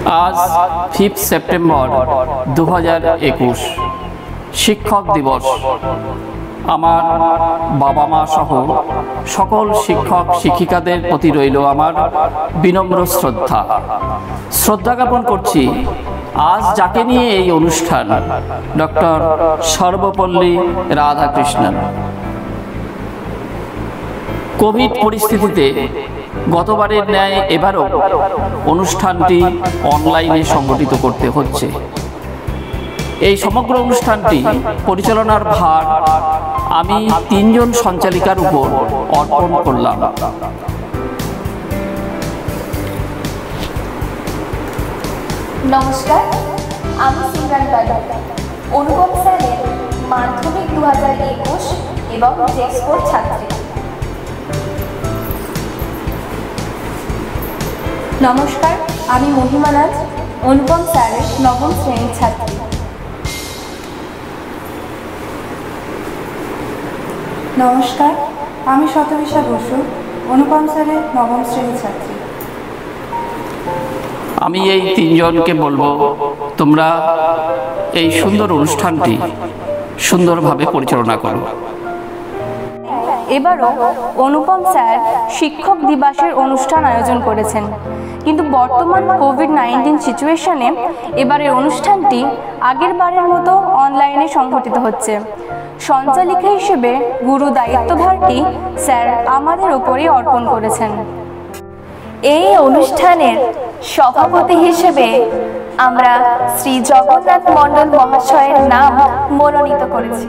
আজ 5 সেপ্টেম্বর 2021 শিক্ষক দিবস। আমার বাবা মা সহ সকল শিক্ষক শিক্ষিকাদের প্রতি রইল আমার বিনম্র শ্রদ্ধা জ্ঞাপন করছি আজ যাকে নিয়ে এই অনুষ্ঠান, ডক্টর সর্বপল্লী রাধাকৃষ্ণন। কোভিড পরিস্থিতিতে গতবারের ন্যায় এবারও অনুষ্ঠানটি অনলাইনে সংগঠিত করতে হচ্ছে। এই সমগ্র অনুষ্ঠানটি পরিচালনার ভার আমি 3 জন সঞ্চালিকার উপর অর্পণ করলাম। নমস্কার, আমি সিমরান বাদল, অনুপম স্যারের মাধ্যমিক 2021 এবং জেক্সপোর ছাত্রী। নমস্কার, আমি মহিমা নাথ, অনুপম স্যারের 9ম শ্রেণীর ছাত্রী। নমস্কার, আমি শতবিশা বসু, অনুপম স্যারের 9ম শ্রেণীর ছাত্রী। আমি এই 3 জনকে বলবো, তোমরা এই সুন্দর অনুষ্ঠানটি সুন্দরভাবে পরিচালনা করো। এবারও অনুপম স্যার শিক্ষক দিবসের অনুষ্ঠান আয়োজন করেছেন, কিন্তু বর্তমান কোভিড-19 সিচুয়েশনে এবারের অনুষ্ঠানটি আগের বারের মতো অনলাইনে সংগঠিত হচ্ছে। সঞ্চালিকা হিসেবে গুরু দায়িত্বভারটি স্যার আমাদের ওপরেই অর্পণ করেছেন। এই অনুষ্ঠানের সভাপতি হিসেবে আমরা শ্রী জগন্নাথ মণ্ডল মহাশয়ের নাম মনোনীত করেছি।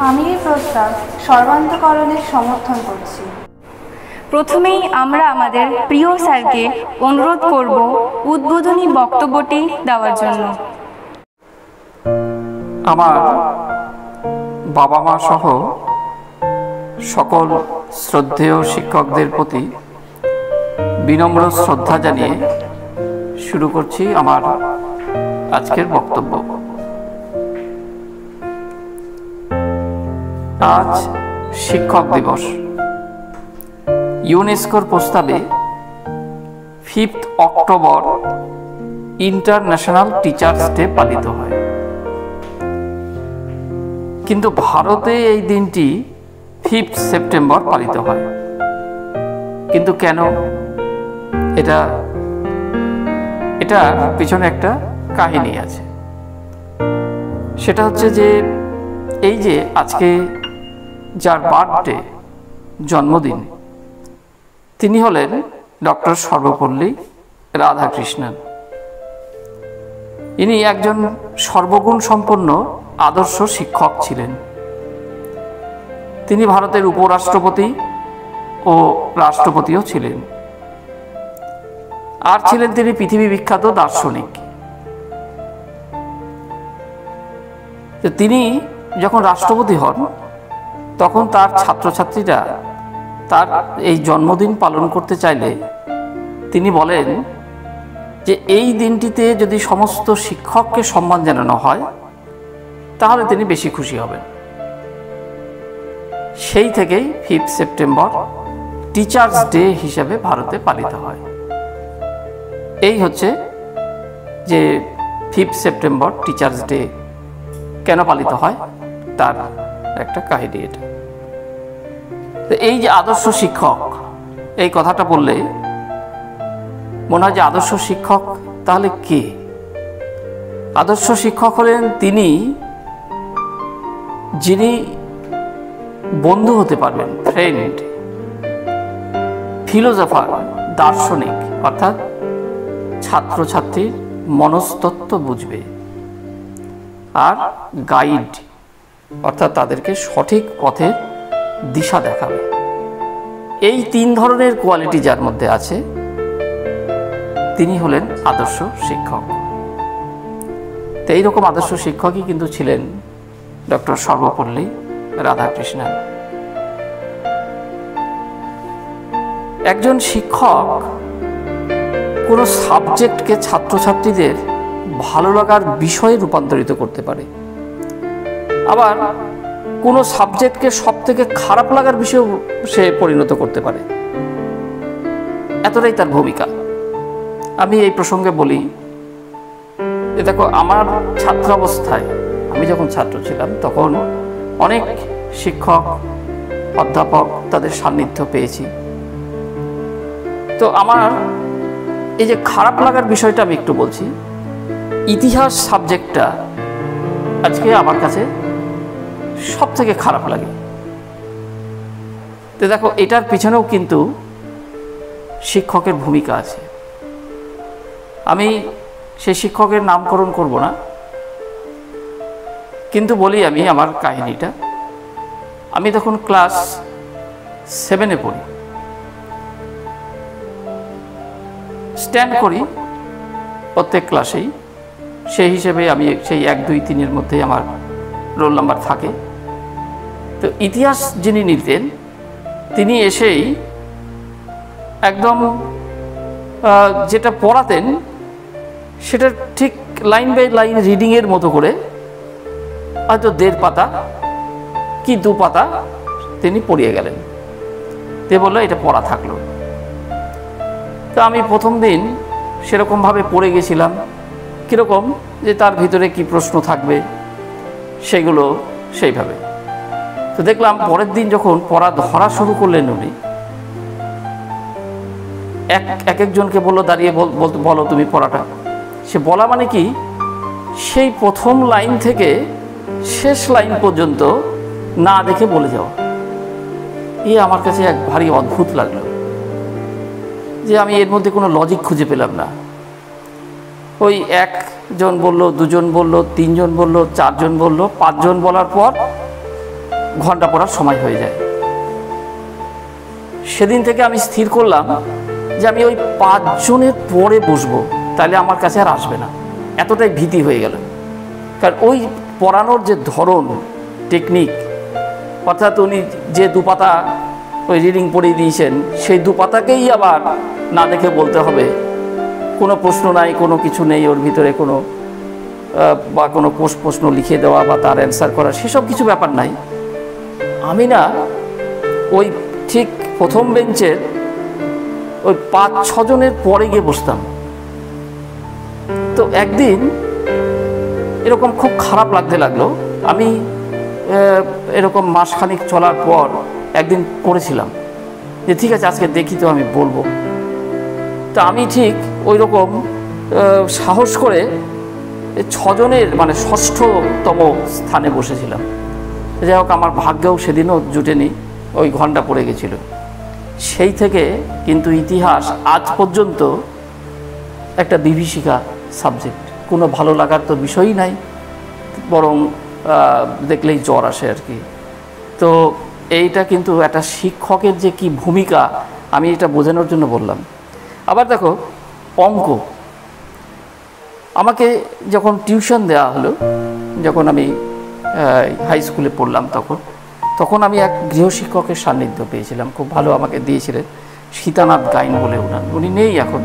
আমি এই প্রস্তাব সর্বান্তকরণের সমর্থন করছি। প্রথমেই আমরা আমাদের প্রিয় স্যারকে অনুরোধ করব উদ্বোধনী বক্তব্যটি দেওয়ার জন্য। আমার বাবা মা সহ সকল শ্রদ্ধেয় শিক্ষকদের প্রতি বিনম্র শ্রদ্ধা জানিয়ে শুরু করছি আমার আজকের বক্তব্য। আজ শিক্ষক দিবস। ইউনেস্কোর প্রস্তাবে 5 অক্টোবর ইন্টারন্যাশনাল টিচার্স ডে পালিত হয়, কিন্তু ভারতে এই দিনটি 5 সেপ্টেম্বর পালিত হয়। কিন্তু কেন? এটা পিছনে একটা কাহিনী আছে। সেটা হচ্ছে যে এই যে আজকে যার বার্থডে, জন্মদিন, তিনি হলেন ডক্টর সর্বপল্লী রাধাকৃষ্ণন। ইনি একজন সর্বগুণ সম্পন্ন আদর্শ শিক্ষক ছিলেন। তিনি ভারতের উপরাষ্ট্রপতি ও রাষ্ট্রপতিও ছিলেন। আর ছিলেন তিনি পৃথিবী বিখ্যাত দার্শনিক। তিনি যখন রাষ্ট্রপতি হন তখন তার ছাত্রছাত্রীরা তার এই জন্মদিন পালন করতে চাইলে তিনি বলেন যে এই দিনটিতে যদি সমস্ত শিক্ষককে সম্মান জানানো হয় তাহলে তিনি বেশি খুশি হবেন। সেই থেকেই 5 সেপ্টেম্বর টিচার্স ডে হিসেবে ভারতে পালিত হয়। এই হচ্ছে যে 5 সেপ্টেম্বর টিচার্স ডে কেন পালিত হয় তার একটা কাহিনী এটা। তো এই যে আদর্শ শিক্ষক, এই কথাটা বললে মনে হয় যে আদর্শ শিক্ষক তাহলে কে? আদর্শ শিক্ষক হলেন তিনি যিনি বন্ধু হতে পারবেন, ফ্রেন্ড, ফিলোসফার, দার্শনিক, অর্থাৎ ছাত্রছাত্রীর মনস্তত্ত্ব বুঝবে, আর গাইড, অর্থাৎ তাদেরকে সঠিক পথের দিশা দেখাবে। এই 3 ধরনের কোয়ালিটি যার মধ্যে আছে তিনি হলেন আদর্শ শিক্ষক। তো এইরকম আদর্শ শিক্ষকই কিন্তু ছিলেন ডক্টর সর্বপল্লী রাধাকৃষ্ণন। একজন শিক্ষক কোনো সাবজেক্টকে ছাত্রছাত্রীদের ভালো লাগার বিষয়ে রূপান্তরিত করতে পারে, আবার কোনো সাবজেক্টকে সব থেকে খারাপ লাগার বিষয়েও সে পরিণত করতে পারে। এতটাই তার ভূমিকা। আমি এই প্রসঙ্গে বলি যে দেখো, আমার ছাত্রাবস্থায়, আমি যখন ছাত্র ছিলাম তখন অনেক শিক্ষক অধ্যাপক তাদের সান্নিধ্য পেয়েছি। তো আমার এই যে খারাপ লাগার বিষয়টা আমি একটু বলছি। ইতিহাস সাবজেক্টটা আজকে আমার কাছে সব থেকে খারাপ লাগে। তো দেখো, এটার পিছনেও কিন্তু শিক্ষকের ভূমিকা আছে। আমি সেই শিক্ষকের নামকরণ করব না, কিন্তু বলি আমি আমার কাহিনীটা। আমি তখন ক্লাস 7-এ পড়ি, স্ট্যান্ড করি প্রত্যেক ক্লাসেই। সেই হিসেবে আমি সেই 1, 2, 3-এর মধ্যে আমার রোল নাম্বার থাকে। তো ইতিহাস যিনি নিতেন তিনি এসেই একদম যেটা পড়াতেন সেটা ঠিক লাইন বাই লাইন রিডিংয়ের মতো করে হয়তো 1.5 পাতা কি 2 পাতা তিনি পড়িয়ে গেলেন। তে বললো এটা পড়া থাকলো। তো আমি প্রথম দিন সেরকমভাবে পড়ে গেছিলাম, কীরকম যে তার ভিতরে কি প্রশ্ন থাকবে সেগুলো সেইভাবে। তো দেখলাম পরের দিন যখন পড়া ধরা শুরু করলেন উনি, এক একজনকে বললো দাঁড়িয়ে বলো তুমি পড়াটা। সে বলা মানে কি, সেই প্রথম লাইন থেকে শেষ লাইন পর্যন্ত না দেখে বলে যাওয়া। আমার কাছে এক ভারী অদ্ভুত লাগলো যে আমি এর মধ্যে কোনো লজিক খুঁজে পেলাম না। ওই 1 জন বলল, 2 জন বলল, 3 জন বলল, 4 জন বলল, 5 জন বলার পর ঘন্টা পড়ার সময় হয়ে যায়। সেদিন থেকে আমি স্থির করলাম যে আমি ওই 5 জনের পরে বসবো, তাহলে আমার কাছে আর আসবে না। এতটাই ভীতি হয়ে গেল। কারণ ওই পড়ানোর যে ধরন, টেকনিক, অর্থাৎ উনি যে 2 পাতা ওই রিডিং পড়িয়ে দিয়েছেন, সেই 2 পাতাকেই আবার না দেখে বলতে হবে, কোনো প্রশ্ন নাই, কোনো কিছু নেই ওর ভিতরে, কোনো বা কোনো প্রশ্ন লিখে দেওয়া বা তার অ্যান্সার করা, সেসব কিছু ব্যাপার নাই। আমি না ওই ঠিক প্রথম বেঞ্চের ওই 5-6 জনের পরে গিয়ে বসতাম। তো একদিন এরকম খুব খারাপ লাগতে লাগলো। আমি এরকম মাসখানিক চলার পর একদিন করেছিলাম যে ঠিক আছে আজকে দেখি তো আমি বলবো। তো আমি ঠিক ওই রকম সাহস করে 6 জনের মানে 6ষ্ঠতম স্থানে বসেছিলাম। যাই হোক, আমার ভাগ্যেও সেদিনও জুটেনি, ওই ঘন্টা পড়ে গেছিল। সেই থেকে কিন্তু ইতিহাস আজ পর্যন্ত একটা বিভীষিকা সাবজেক্ট। কোনো ভালো লাগার তো বিষয়ই নাই, বরং দেখলেই জ্বর আসে আর কি। তো এইটা কিন্তু একটা শিক্ষকের যে কি ভূমিকা, আমি এটা বোঝানোর জন্য বললাম। আবার দেখো, অঙ্ক আমাকে যখন টিউশন দেওয়া হলো, যখন আমি হাই স্কুলে পড়লাম, তখন আমি এক গৃহশিক্ষকের সান্নিধ্য পেয়েছিলাম, খুব ভালো আমাকে দিয়েছিলেন, সীতানাথ গাইন বলে উনি নেই এখন।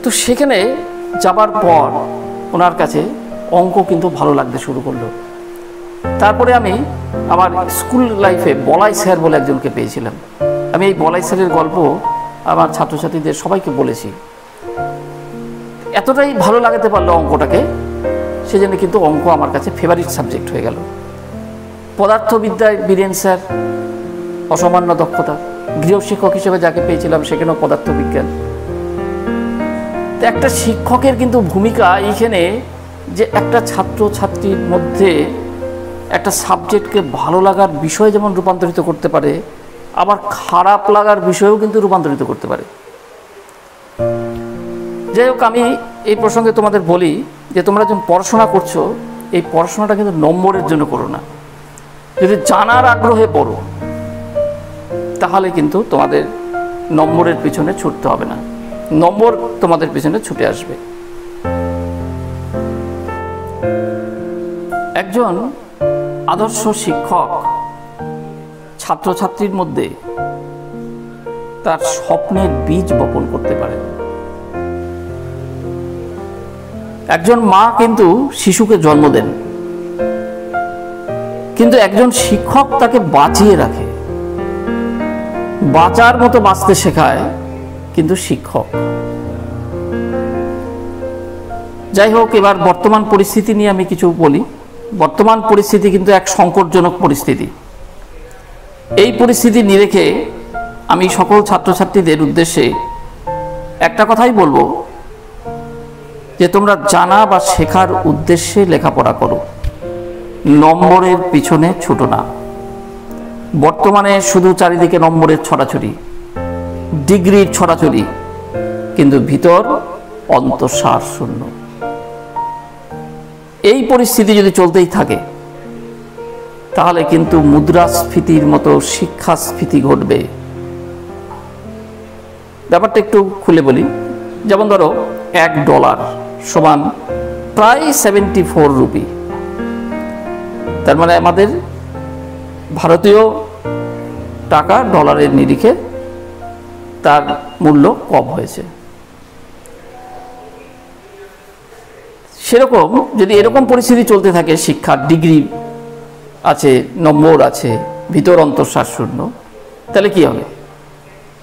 তো সেখানে যাবার পর ওনার কাছে অঙ্ক কিন্তু ভালো লাগতে শুরু করলো। তারপরে আমি আমার স্কুল লাইফে বলাই স্যার বলে একজনকে পেয়েছিলাম। আমি এই বলাই স্যারের গল্প আমার ছাত্রছাত্রীদের সবাইকে বলেছি। এতটাই ভালো লাগাতে পারলো অঙ্কটাকে, সেজন্য কিন্তু অঙ্ক আমার কাছে ফেভারিট সাবজেক্ট হয়ে গেল। পদার্থবিদ্যায় বীরেন স্যার, অসামান্য দক্ষতা। গৃহশিক্ষক হিসেবে যাকে পেয়েছিলাম সেখানেও পদার্থবিজ্ঞান। তো একটা শিক্ষকের কিন্তু ভূমিকা এইখানে, যে একটা ছাত্রছাত্রীর মধ্যে একটা সাবজেক্টকে ভালো লাগার বিষয় যেমন রূপান্তরিত করতে পারে, আবার খারাপ লাগার বিষয়েও কিন্তু রূপান্তরিত করতে পারে। যাই হোক, আমি এই প্রসঙ্গে তোমাদের বলি যে তোমরা যখন পড়াশোনা করছো, এই পড়াশোনাটা কিন্তু নম্বরের জন্য করো না। যদি জানার আগ্রহে পড়ো, তাহলে কিন্তু তোমাদের নম্বরের পিছনে ছুটতে হবে না, নম্বর তোমাদের পিছনে ছুটে আসবে। একজন আদর্শ শিক্ষক ছাত্রছাত্রীর মধ্যে তার স্বপ্নের বীজ বপন করতে পারে। একজন মা কিন্তু শিশুকে জন্ম দেন, কিন্তু একজন শিক্ষক তাকে বাঁচিয়ে রাখে, বাঁচার মতো বাঁচতে শেখায়, কিন্তু শিক্ষক। যাই হোক, এবার বর্তমান পরিস্থিতি নিয়ে আমি কিছু বলি। বর্তমান পরিস্থিতি কিন্তু এক সংকটজনক পরিস্থিতি। এই পরিস্থিতি নিরেখে আমি সকল ছাত্রছাত্রীদের উদ্দেশ্যে একটা কথাই বলবো যে তোমরা জানা বা শেখার উদ্দেশ্যে লেখাপড়া করো, নম্বরের পিছনে ছুটো না। বর্তমানে শুধু চারিদিকে নম্বরের ছড়াছড়ি, ডিগ্রির ছড়াছড়ি, কিন্তু ভিতর অন্তঃসার শূন্য। এই পরিস্থিতি যদি চলতেই থাকে তাহলে কিন্তু মুদ্রাস্ফীতির মতো শিক্ষাস্ফীতি ঘটবে। ব্যাপারটা একটু খুলে বলি। যেমন ধরো $1 সমান প্রায় 74 রুপি। তার মানে আমাদের ভারতীয় টাকা ডলারের নিরিখে তার মূল্য কম হয়েছে। সেরকম যদি এরকম পরিস্থিতি চলতে থাকে, শিক্ষার ডিগ্রি আছে, নম্বর আছে, ভিতর অন্তঃসার শূন্য, তাহলে কি হবে?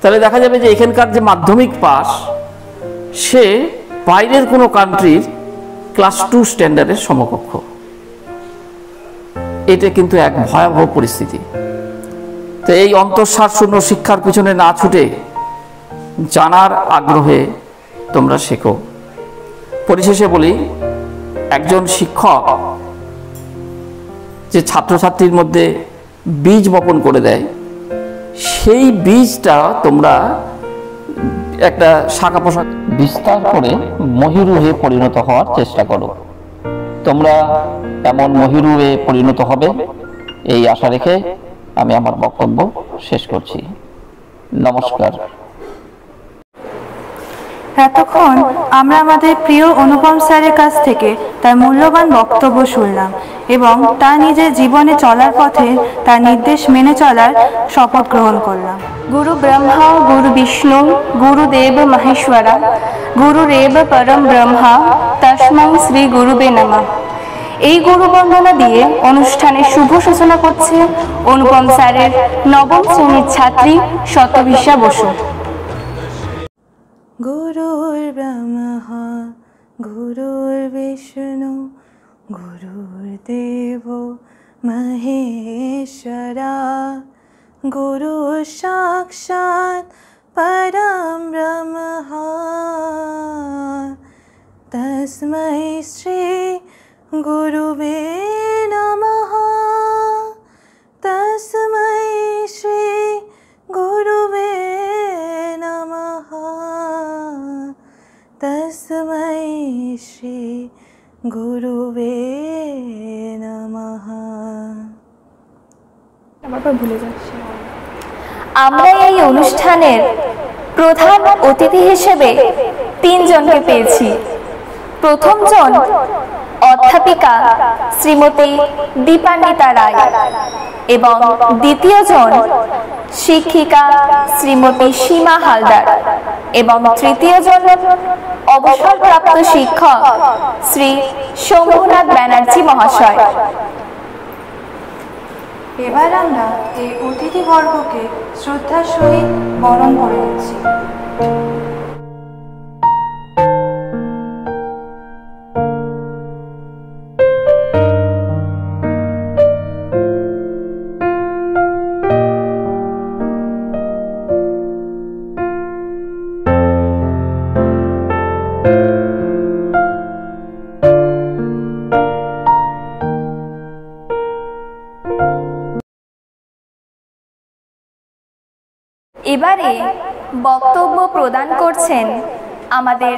তাহলে দেখা যাবে যে এখানকার যে মাধ্যমিক পাস, সে বাইরের কোনো কান্ট্রির ক্লাস 2 স্ট্যান্ডার্ডের সমকক্ষ। এটা কিন্তু এক ভয়াবহ পরিস্থিতি। তো এই অন্তঃসার শূন্য শিক্ষার পিছনে না ছুটে জানার আগ্রহে তোমরা শেখো। পরিশেষে বলি, একজন শিক্ষক যে ছাত্রছাত্রীর মধ্যে বীজ বপন করে দেয়, সেই বীজটা তোমরা একটা শাখা প্রশাখা বিস্তার করে মহিরুহে পরিণত হওয়ার চেষ্টা করো। তোমরা এমন মহিরুহে পরিণত হবে, এই আশা রেখে আমি আমার বক্তব্য শেষ করছি। নমস্কার। এতক্ষণ আমরা আমাদের প্রিয় অনুপম স্যারের কাছ থেকে তার মূল্যবান বক্তব্য শুনলাম এবং তার নিজের জীবনে চলার পথে তার নির্দেশ মেনে চলার শপথ গ্রহণ করলাম। গুরু ব্রহ্মা গুরু বিষ্ণু গুরুদেব মহেশ্বরা গুরুরেব পরম ব্রহ্মা তস্मै শ্রী গুরুবে নমঃ। এই গুরু বন্দনা দিয়ে অনুষ্ঠানের শুভ সূচনা করছে অনুপম স্যারের নবম শ্রেণীর ছাত্রী শতভিষা বসু। গুরুর্ব্রহ্মা গুরুর্বিষ্ণু গুরুর্দেব মহেশ্বরা গুরু সাক্ষাৎ পরম ব্রহ্ম তস্मै শ্রী গুরুবে নমঃ। তস্मै শ্রী গুরুবে নমঃ। তস্मै শ্রী গুরুবে নমঃ। আমরা এই অনুষ্ঠানের প্রধান অতিথি হিসেবে 3 জনকে পেয়েছি। প্রথমজন অধ্যাপিকা শ্রীমতী দীপান্বিতা রায় এবং দ্বিতীয়জন শিক্ষিকা শ্রীমতী সীমা হালদার এবং তৃতীয়জন অবসরপ্রাপ্ত শিক্ষক শ্রী শম্ভুনাথ ব্যানার্জি মহাশয়। এবার আমরা এই অতিথিবর্গকে শ্রদ্ধার সহিত বরণ করে নিচ্ছি। এবারে বক্তব্য প্রদান করছেন আমাদের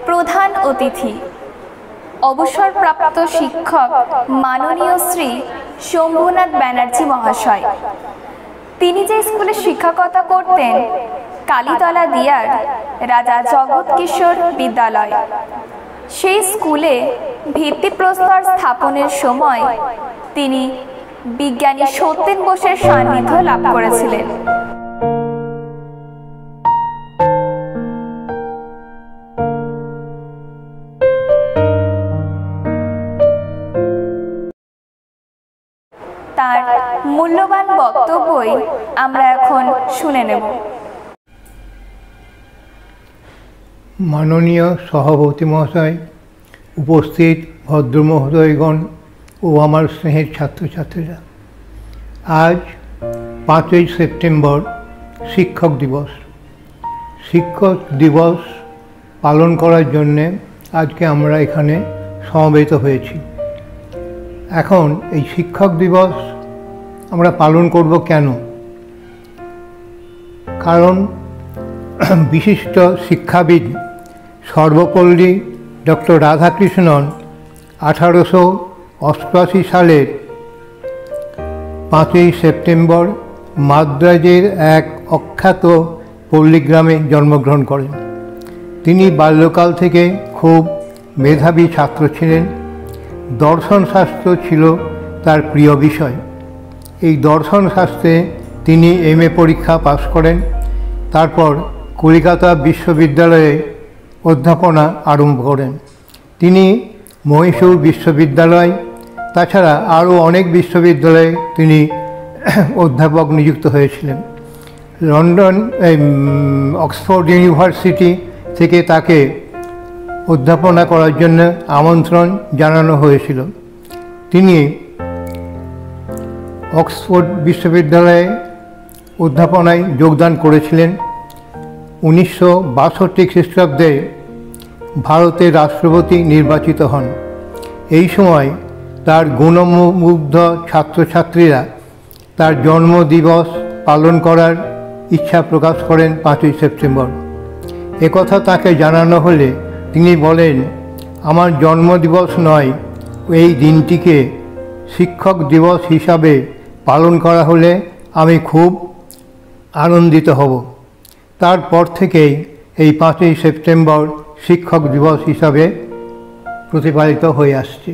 প্রধান অতিথি অবসরপ্রাপ্ত শিক্ষক মাননীয় শ্রী শম্ভুনাথ ব্যানার্জি মহাশয়। তিনি যে স্কুলে শিক্ষকতা করতেন কালীতলা দিয়ার রাজা জগৎ কিশোর বিদ্যালয়, সেই স্কুলে ভিত্তিপ্রস্তর স্থাপনের সময় তিনি বিজ্ঞানী সত্যেন বোসের সান্নিধ্য লাভ করেছিলেন। তার মূল্যবান বক্তব্যই আমরা এখন শুনে নেব। মাননীয় সভাপতি মহাশয়, উপস্থিত ভদ্র মহোদয়গণ ও আমার স্নেহের ছাত্রছাত্রীরা, আজ 5ই সেপ্টেম্বর শিক্ষক দিবস। শিক্ষক দিবস পালন করার জন্যে আজকে আমরা এখানে সমবেত হয়েছি। এখন এই শিক্ষক দিবস আমরা পালন করব কেন? কারণ বিশিষ্ট শিক্ষাবিদ সর্বপল্লী ডক্টর রাধাকৃষ্ণন 1888 সালের 5ই সেপ্টেম্বর মাদ্রাজের এক অখ্যাত পল্লীগ্রামে জন্মগ্রহণ করেন। তিনি বাল্যকাল থেকে খুব মেধাবী ছাত্র ছিলেন। দর্শনশাস্ত্র ছিল তার প্রিয় বিষয়। এই দর্শনশাস্ত্রে তিনি MA পরীক্ষা পাশ করেন। তারপর কলকাতা বিশ্ববিদ্যালয়ে অধ্যাপনা আরম্ভ করেন। তিনি মহীশূর বিশ্ববিদ্যালয়, তাছাড়া আরও অনেক বিশ্ববিদ্যালয়ে তিনি অধ্যাপক নিযুক্ত হয়েছিলেন। লন্ডন অক্সফোর্ড ইউনিভার্সিটি থেকে তাকে অধ্যাপনা করার জন্য আমন্ত্রণ জানানো হয়েছিল। তিনি অক্সফোর্ড বিশ্ববিদ্যালয়ে অধ্যাপনায় যোগদান করেছিলেন। 1962 খ্রিস্টাব্দে ভারতের রাষ্ট্রপতি নির্বাচিত হন। এই সময় তার গুণমুগ্ধ ছাত্রছাত্রীরা তার জন্মদিবস পালন করার ইচ্ছা প্রকাশ করেন 5ই সেপ্টেম্বর। একথা তাকে জানানো হলে তিনি বলেন, আমার জন্মদিবস নয়, এই দিনটিকে শিক্ষক দিবস হিসাবে পালন করা হলে আমি খুব আনন্দিত হব। তারপর থেকেই এই 5ই সেপ্টেম্বর শিক্ষক দিবস হিসাবে প্রতিপালিত হয়ে আসছে।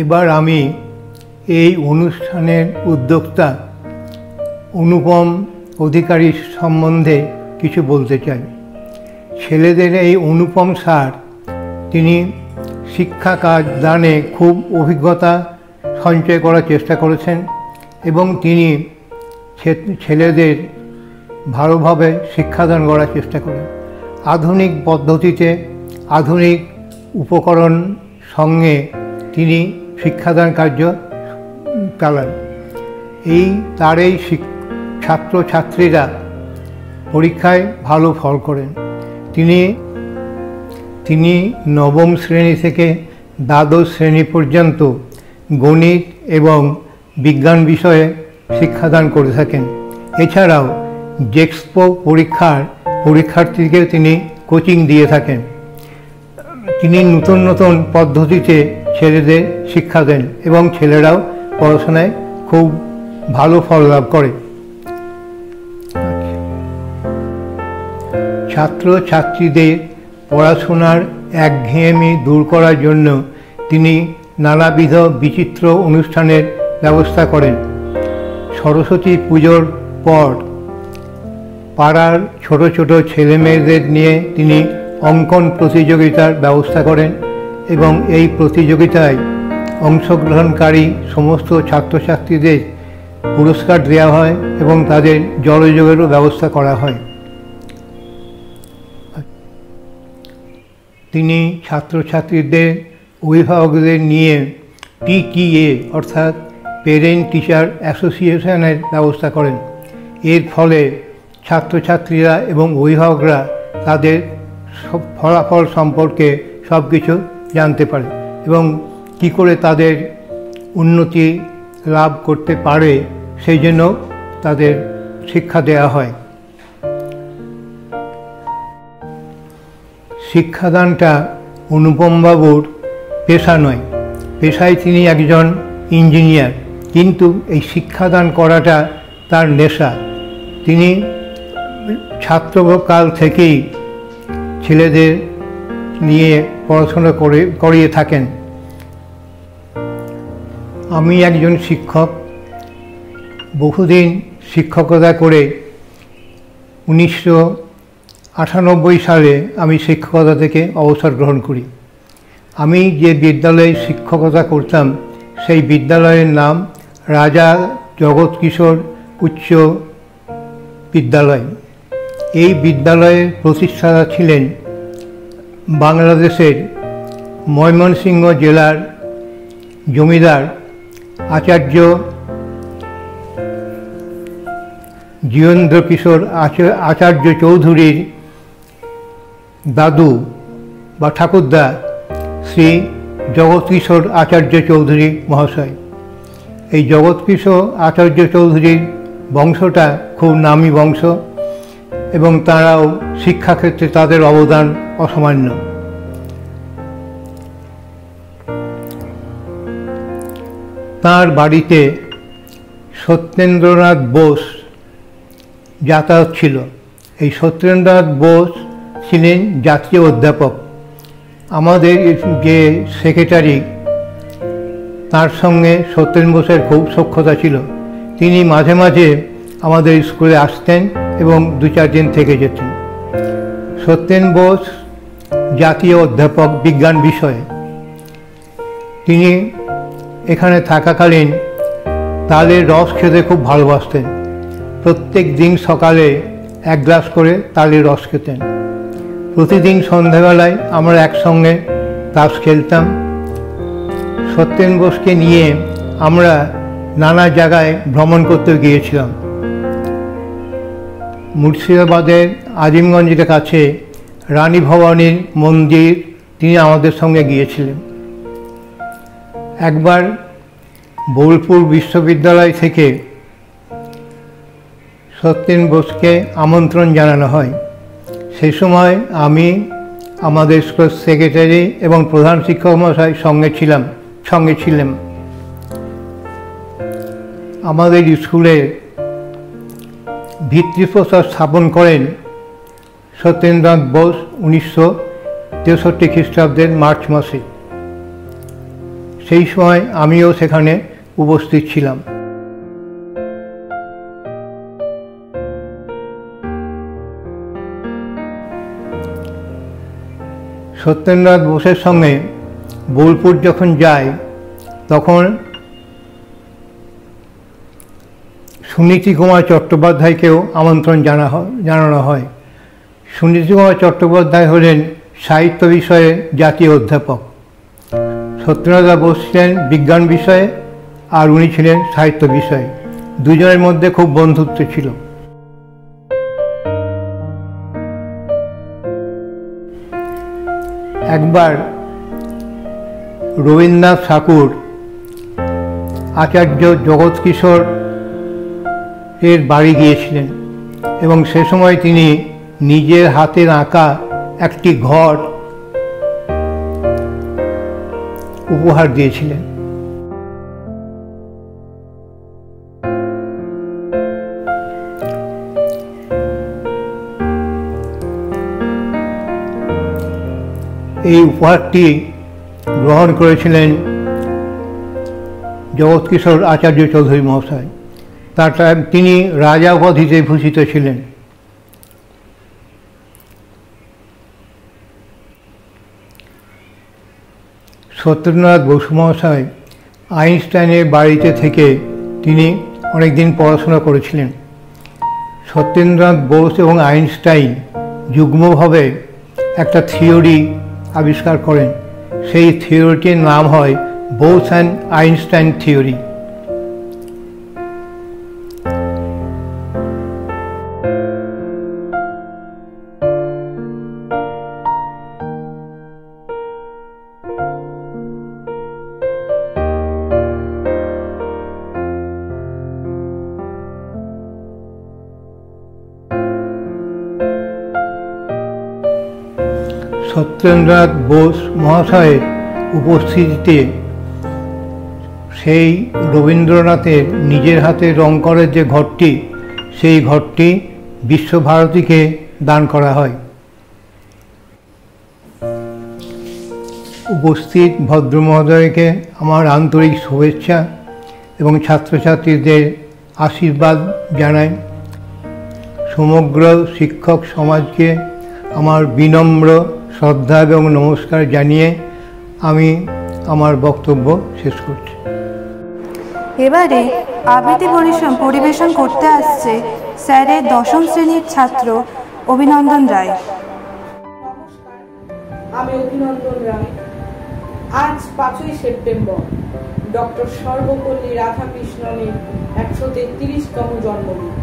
এবার আমি এই অনুষ্ঠানের উদ্যোক্তা অনুপম অধিকারী সম্বন্ধে কিছু বলতে চাই। ছেলেদের এই অনুপম স্যার, তিনি শিক্ষা কাজ দানে খুব অভিজ্ঞতা সঞ্চয় করার চেষ্টা করেছেন এবং তিনি ছেলেদের ভালোভাবে শিক্ষাদান করার চেষ্টা করেন। আধুনিক পদ্ধতিতে আধুনিক উপকরণ সঙ্গে তিনি শিক্ষাদান কার্য চালান। তার এই ছাত্রছাত্রীরা পরীক্ষায় ভালো ফল করেন। তিনি নবম শ্রেণী থেকে দ্বাদশ শ্রেণী পর্যন্ত গণিত এবং বিজ্ঞান বিষয়ে শিক্ষাদান করে থাকেন। এছাড়াও জেক্সপো পরীক্ষার্থীকে তিনি কোচিং দিয়ে থাকেন। তিনি নতুন নতুন পদ্ধতিতে ছেলেদের শিক্ষা দেন এবং ছেলেরাও পড়াশোনায় খুব ভালো ফল লাভ করে। ছাত্রছাত্রীদের পড়াশোনার একঘেয়েমি দূর করার জন্য তিনি নানাবিধ বিচিত্র অনুষ্ঠানের ব্যবস্থা করেন। সরস্বতী পুজোর পর পাড়ার ছোট ছোট ছেলেমেয়েদের নিয়ে তিনি অঙ্কন প্রতিযোগিতার ব্যবস্থা করেন এবং এই প্রতিযোগিতায় অংশগ্রহণকারী সমস্ত ছাত্রছাত্রীদের পুরস্কার দেওয়া হয় এবং তাদের জলযোগেরও ব্যবস্থা করা হয়। তিনি ছাত্রছাত্রীদের অভিভাবকদের নিয়ে PTA অর্থাৎ পেরেন্ট টিচার অ্যাসোসিয়েশনের ব্যবস্থা করেন। এর ফলে ছাত্রছাত্রীরা এবং অভিভাবকরা তাদের ফলাফল সম্পর্কে সব কিছু জানতে পারে এবং কী করে তাদের উন্নতি লাভ করতে পারে সেই জন্য তাদের শিক্ষা দেওয়া হয়। শিক্ষাদানটা অনুপমবাবুর পেশা নয়, পেশায় তিনি একজন ইঞ্জিনিয়ার, কিন্তু এই শিক্ষাদান করাটা তার নেশা। তিনি ছাত্রকাল থেকেই ছেলেদের নিয়ে পড়াশোনা করিয়ে থাকেন। আমি একজন শিক্ষক, বহুদিন শিক্ষকতা করে 1998 সালে আমি শিক্ষকতা থেকে অবসর গ্রহণ করি। আমি যে বিদ্যালয়ে শিক্ষকতা করতাম সেই বিদ্যালয়ের নাম রাজা জগৎকিশোর উচ্চ বিদ্যালয়। এই বিদ্যালয়ের প্রতিষ্ঠাতা ছিলেন বাংলাদেশের ময়মনসিংহ জেলার জমিদার আচার্য জীবেন্দ্র কিশোর আচার্য চৌধুরীর দাদু বা ঠাকুরদা শ্রী জগৎকিশোর আচার্য চৌধুরী মহাশয়। এই জগৎকিশোর আচার্য চৌধুরীর বংশটা খুব নামী বংশ এবং তারাও শিক্ষাক্ষেত্রে তাদের অবদান অসামান্য। তাঁর বাড়িতে সত্যেন্দ্রনাথ বোস যাতায়াত ছিল। এই সত্যেন্দ্রনাথ বোস ছিলেন জাতীয় অধ্যাপক। আমাদের যে সেক্রেটারি তার সঙ্গে সত্যেন বোসের খুব সখ্যতা ছিল। তিনি মাঝে মাঝে আমাদের স্কুলে আসতেন এবং 2-4 দিন থেকে যেতেন। সত্যেন বোস জাতীয় অধ্যাপক বিজ্ঞান বিষয়ে। তিনি এখানে থাকাকালীন তালের রস খেতে খুব ভালোবাসতেন। প্রত্যেক দিন সকালে 1 গ্লাস করে তালের রস খেতেন। প্রতিদিন সন্ধ্যাবেলায় আমরা একসঙ্গে তাস খেলতাম। সত্যেন বোসকে নিয়ে আমরা নানা জায়গায় ভ্রমণ করতে গিয়েছিলাম। মুর্শিদাবাদের আজিমগঞ্জের কাছে রানী ভবানীর মন্দির তিনি আমাদের সঙ্গে গিয়েছিলেন। একবার বোলপুর বিশ্ববিদ্যালয় থেকে সত্যেন বোসকে আমন্ত্রণ জানানো হয়। সেই সময় আমি আমাদের স্কুল সেক্রেটারি এবং প্রধান শিক্ষক মহাশয় সঙ্গে ছিলেন। আমাদের স্কুলে ভিত্তিপ্রস্তর স্থাপন করেন সত্যেন্দ্রনাথ বোস 1963 খ্রিস্টাব্দের মার্চ মাসে। সেই সময় আমিও সেখানে উপস্থিত ছিলাম। সত্যেন্দ্রনাথ বোসের সঙ্গে বোলপুর যখন যায় তখন সুনীতি কুমার চট্টোপাধ্যায়কেও আমন্ত্রণ জানানো হয়। সুনীতি কুমার চট্টোপাধ্যায় হলেন সাহিত্য বিষয়ে জাতীয় অধ্যাপক। সত্যেন্দ্রনাথ বোস ছিলেন বিজ্ঞান বিষয়ে আর উনি ছিলেন সাহিত্য বিষয়ে। দুজনের মধ্যে খুব বন্ধুত্ব ছিল। একবার রবীন্দ্রনাথ ঠাকুর আচার্য জগৎকিশোর এর বাড়ি গিয়েছিলেন এবং সে সময় তিনি নিজের হাতের আঁকা একটি ঘর উপহার দিয়েছিলেন। এই উপহারটি গ্রহণ করেছিলেন জগৎকিশোর আচার্য চৌধুরী মহাশয়। তিনি রাজা উপাধিতে ভূষিত ছিলেন। সত্যেন্দ্রনাথ বসু মহাশয় আইনস্টাইনের বাড়িতে থেকে তিনি অনেকদিন পড়াশোনা করেছিলেন। সত্যেন্দ্রনাথ বোস এবং আইনস্টাইন যুগ্মভাবে একটা থিওরি আবিষ্কার করেন। সেই থিওরিটির নাম হয় Bose and Einstein theory. Satyendranath Bose মহাশয়ের উপস্থিতিতে সেই রবীন্দ্রনাথের নিজের হাতে রং করার যে ঘরটি, সেই ঘরটি বিশ্বভারতীকে দান করা হয়। উপস্থিত ভদ্রমহোদয়কে আমার আন্তরিক শুভেচ্ছা এবং ছাত্রছাত্রীদের আশীর্বাদ জানাই। সমগ্র শিক্ষক সমাজকে আমার বিনম্র শ্রদ্ধা এবং নমস্কার জানিয়ে আমি আমার বক্তব্য শেষ করছি। এবারে আবৃত্তি পরিবেশন করতে আসছে স্যারের 10ম শ্রেণীর ছাত্র অভিনন্দন রায়। নমস্কার, আমি অভিনন্দন রায়। আজ 5ই সেপ্টেম্বর ডক্টর সর্বপল্লী রাধাকৃষ্ণনের 133তম জন্মদিন।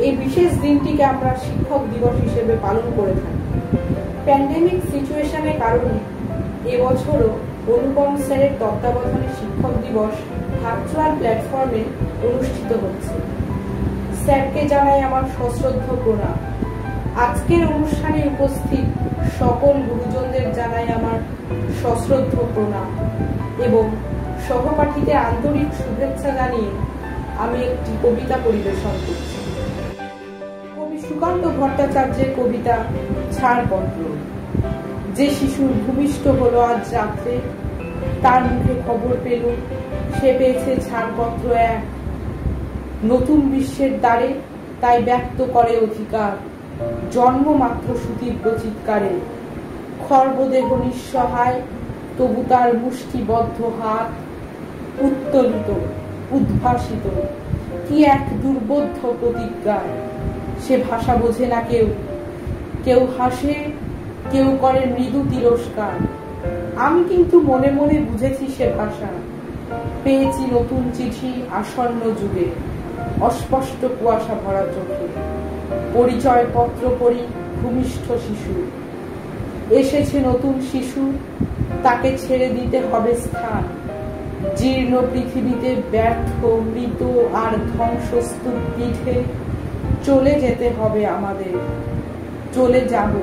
এই বিশেষ দিনটিকে আমরা শিক্ষক দিবস হিসেবে পালন করে থাকি। প্যান্ডেমিক সিচুয়েশনের কারণে এবছরও অনুপম স্যারের তত্ত্বাবধানে শিক্ষক দিবস ভার্চুয়াল প্ল্যাটফর্মে অনুষ্ঠিত হচ্ছে। স্যারকে জানাই আমার সশ্রদ্ধ প্রণাম। আজকের অনুষ্ঠানে উপস্থিত সকল গুরুজনদের জানাই আমার সশ্রদ্ধ প্রণাম এবং সহপাঠীদের আন্তরিক শুভেচ্ছা জানিয়ে আমি একটি কবিতা পরিবেশন করছি। কবি সুকান্ত ভট্টাচার্যের কবিতা ছাড়পত্র। যে শিশুর ভূমিষ্ঠ হলো আজ রাত্রে, তার মুখে খবর পেল সে পেয়েছে ছাড়পত্র এক। নতুন বিশ্বের দ্বারে তাই ব্যক্ত করে অধিকার, জন্মমাত্র সুতীব্র চিৎকারে। খর্বদেহ নিঃসহায়, তবু তার মুষ্টিবদ্ধ হাত উত্তোলিত উদ্ভাসিত কি এক দুর্বোধ্য প্রতিজ্ঞায়। সে ভাষা বোঝে না কেউ, কেউ হাসে, কেউ করে মৃদু তিরস্কার। আমি কিন্তু মনে মনে বুঝেছি সে ভাষা। পেয়েছি নতুন চিঠি আসন্ন যুগে, অস্পষ্ট কুয়াশা ভরা চোখে। পরিচয় পত্র পড়ি ভূমিষ্ঠ শিশু। এসেছে নতুন শিশু, তাকে ছেড়ে দিতে হবে স্থান। জীর্ণ পৃথিবীতে ব্যর্থ মৃত আর ধ্বংসস্তূপ পিঠে চলে যেতে হবে আমাদের। চলে যাব,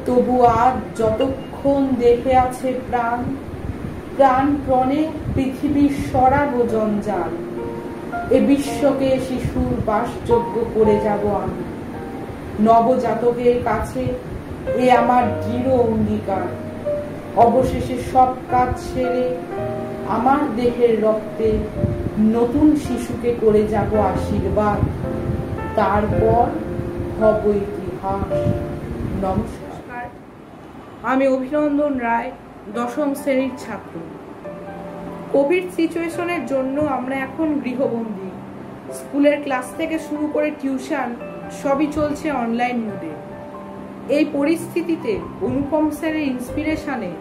তবু আজ যতক্ষণ দেহে আছে প্রাণ, প্রাণপণে পৃথিবীর সরাব জঞ্জাল। এ বিশ্বকে শিশুর বাসযোগ্য করে যাব আমি। নবজাতকের কাছে এ আমার দৃঢ় অঙ্গীকার। অবশেষে সব কাজ ছেড়ে আমার দেহের রক্তে নতুন শিশুকে করে যাব আশীর্বাদ। তারপর হব ইতিহাস। নমস্কার, আমি অভিনন্দন রায়, 10ম শ্রেণীর ছাত্র। কোভিড সিচুয়েশনের জন্য আমরা এখন গৃহবন্দী। স্কুলের ক্লাস থেকে শুরু করে টিউশন সবই চলছে অনলাইন মোডে। এই পরিস্থিতিতে অনুপম স্যারের ইন্সপিরেশনে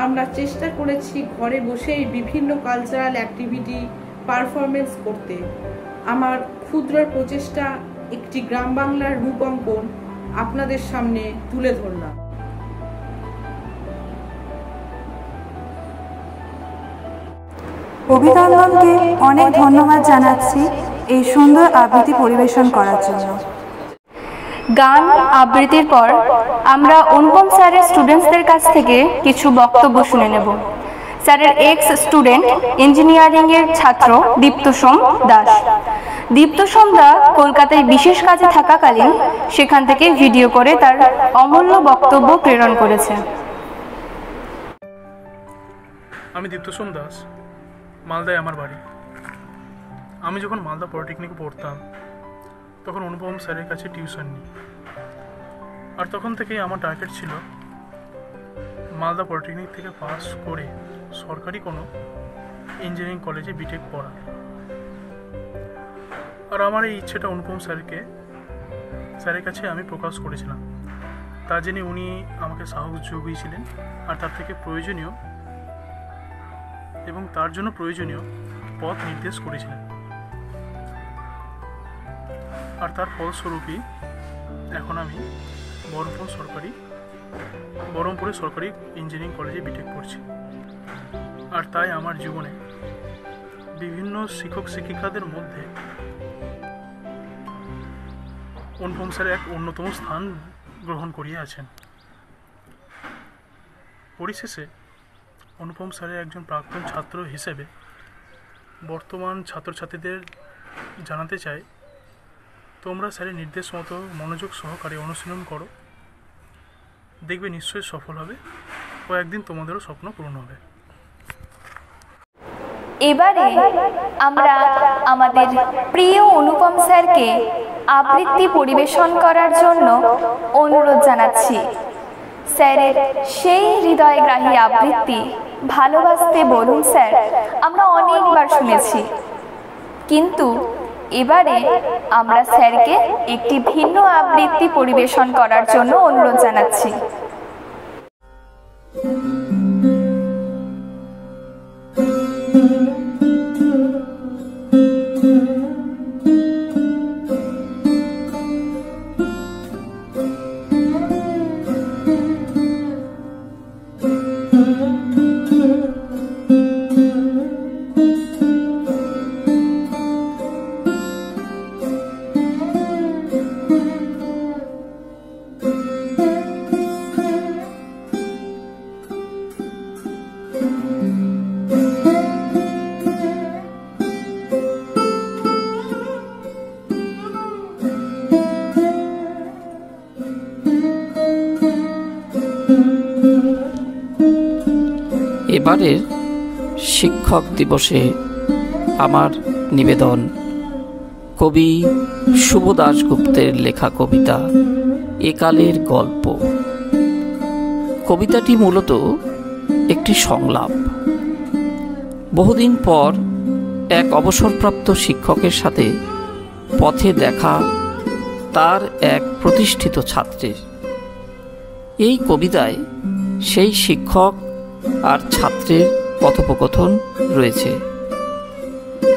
আমরা চেষ্টা করেছি ঘরে বসেই বিভিন্ন কালচারাল অ্যাক্টিভিটি পারফরমেন্স করতে। আমার ক্ষুদ্র প্রচেষ্টা একটি গ্রাম বাংলার রূপঙ্কন আপনাদের সামনে তুলে ধরলাম। অভিনন্দনকে অনেক ধন্যবাদ জানাচ্ছি এই সুন্দর আবৃত্তি পরিবেশন করার জন্য। গান আবৃত্তির পর আমরা অনুপম স্যারের স্টুডেন্টসদের কাছ থেকে কিছু বক্তব্য শুনে নেব। স্যারের এক্স স্টুডেন্ট ইঞ্জিনিয়ারিংয়ের ছাত্র দীপ্তসোম দাস। দীপ্তসোম দা কলকাতায় বিশেষ কাজে থাকাকালীন সেখান থেকে ভিডিও করে তার অমূল্য বক্তব্য প্রেরণ করেছে। আমি দীপ্তসোম দাস, মালদায় আমার বাড়ি। আমি যখন মালদা পলিটেকনিকে পড়তাম তখন অনুপম স্যারের কাছে টিউশন নিই। আর তখন থেকেই আমার টার্গেট ছিল মালদা পলিটেকনিক থেকে পাস করে সরকারি কোনো ইঞ্জিনিয়ারিং কলেজে বিটেক পড়ার। আর আমার এই ইচ্ছেটা অনুপম স্যারের কাছে আমি প্রকাশ করেছিলাম। তার জন্য উনি আমাকে সাহস জুগিয়েছিলেন আর তার থেকে প্রয়োজনীয় এবং তার জন্য প্রয়োজনীয় পথ নির্দেশ করেছিলেন। আর তার ফলস্বরূপই এখন আমি বহরমপুরে সরকারি ইঞ্জিনিয়ারিং কলেজে বিটেক পড়ছি। আর তাই আমার জীবনে বিভিন্ন শিক্ষক শিক্ষিকাদের মধ্যে অনুপম স্যার এক অন্যতম স্থান গ্রহণ করিয়ে আছেন। পরিশেষে অনুপম স্যারের একজন প্রাক্তন ছাত্র হিসেবে বর্তমান ছাত্রছাত্রীদের জানাতে চাই, তোমরা স্যারের নির্দেশ মতো মনোযোগ সহকারে অনুশীলন করো, দেখবে নিশ্চয়ই সফল হবে ও একদিন তোমাদেরও স্বপ্ন পূরণ হবে। এবারে আমরা আমাদের প্রিয় অনুপম স্যারকে আবৃত্তি পরিবেশন করার জন্য অনুরোধ জানাচ্ছি। স্যারের সেই হৃদয়গ্রাহী আবৃত্তি ভালোবাসতে বলুন স্যার আমরা অনেকবার শুনেছি, কিন্তু এবারে আমরা স্যারকে একটি ভিন্ন আবৃত্তি পরিবেশন করার জন্য অনুরোধ জানাচ্ছি। এবারের শিক্ষক দিবসে আমার নিবেদন কবি শুভ দাশগুপ্তের লেখা কবিতা একালের গল্প। কবিতাটি মূলত একটি সংলাপ। বহুদিন পর এক অবসরপ্রাপ্ত শিক্ষকের সাথে পথে দেখা তার এক প্রতিষ্ঠিত ছাত্রের। এই কবিতায় সেই শিক্ষক আর ছাত্রের কথোপকথন রয়েছে।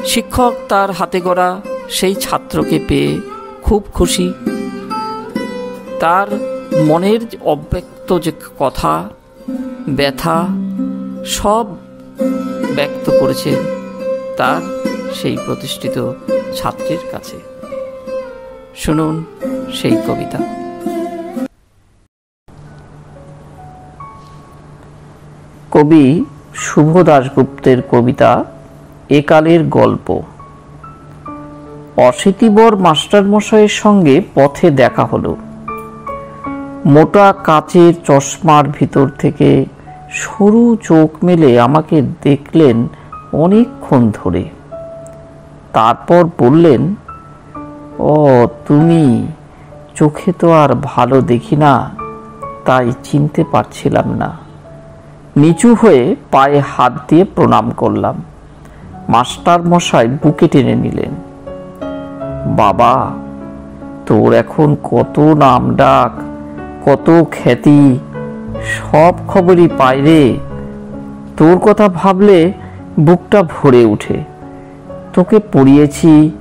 শিক্ষক তার হাতে গড়া সেই ছাত্রকে পেয়ে খুব খুশি। তার মনের অব্যক্ত যে কথা, ব্যথা সব ব্যক্ত করেছেন তার সেই প্রতিষ্ঠিত ছাত্রের কাছে। শুনুন সেই কবিতা। কবি শুভ দাশগুপ্তের কবিতা একালের গল্প। অশীতিবর মাস্টারমশাইয়ের সঙ্গে পথে দেখা হলো। মোটা কাচের চশমার ভিতর থেকে সরু চোখ মেলে আমাকে দেখলেন অনেকক্ষণ ধরে। তারপর বললেন, ও তুমি, চোখে তো আর ভালো দেখি না, তাই চিনতে পারছিলাম না। নিচু হয়ে পায়ে হাত দিয়ে প্রণাম করলাম। মাস্টার মশাই বুকে টেনে নিলেন। বাবা, তোর এখন কত নাম ডাক, কত খ্যাতি, সব খবরই পাই রে। তোর কথা ভাবলে বুকটা ভরে উঠে। তোকে পড়িয়েছি,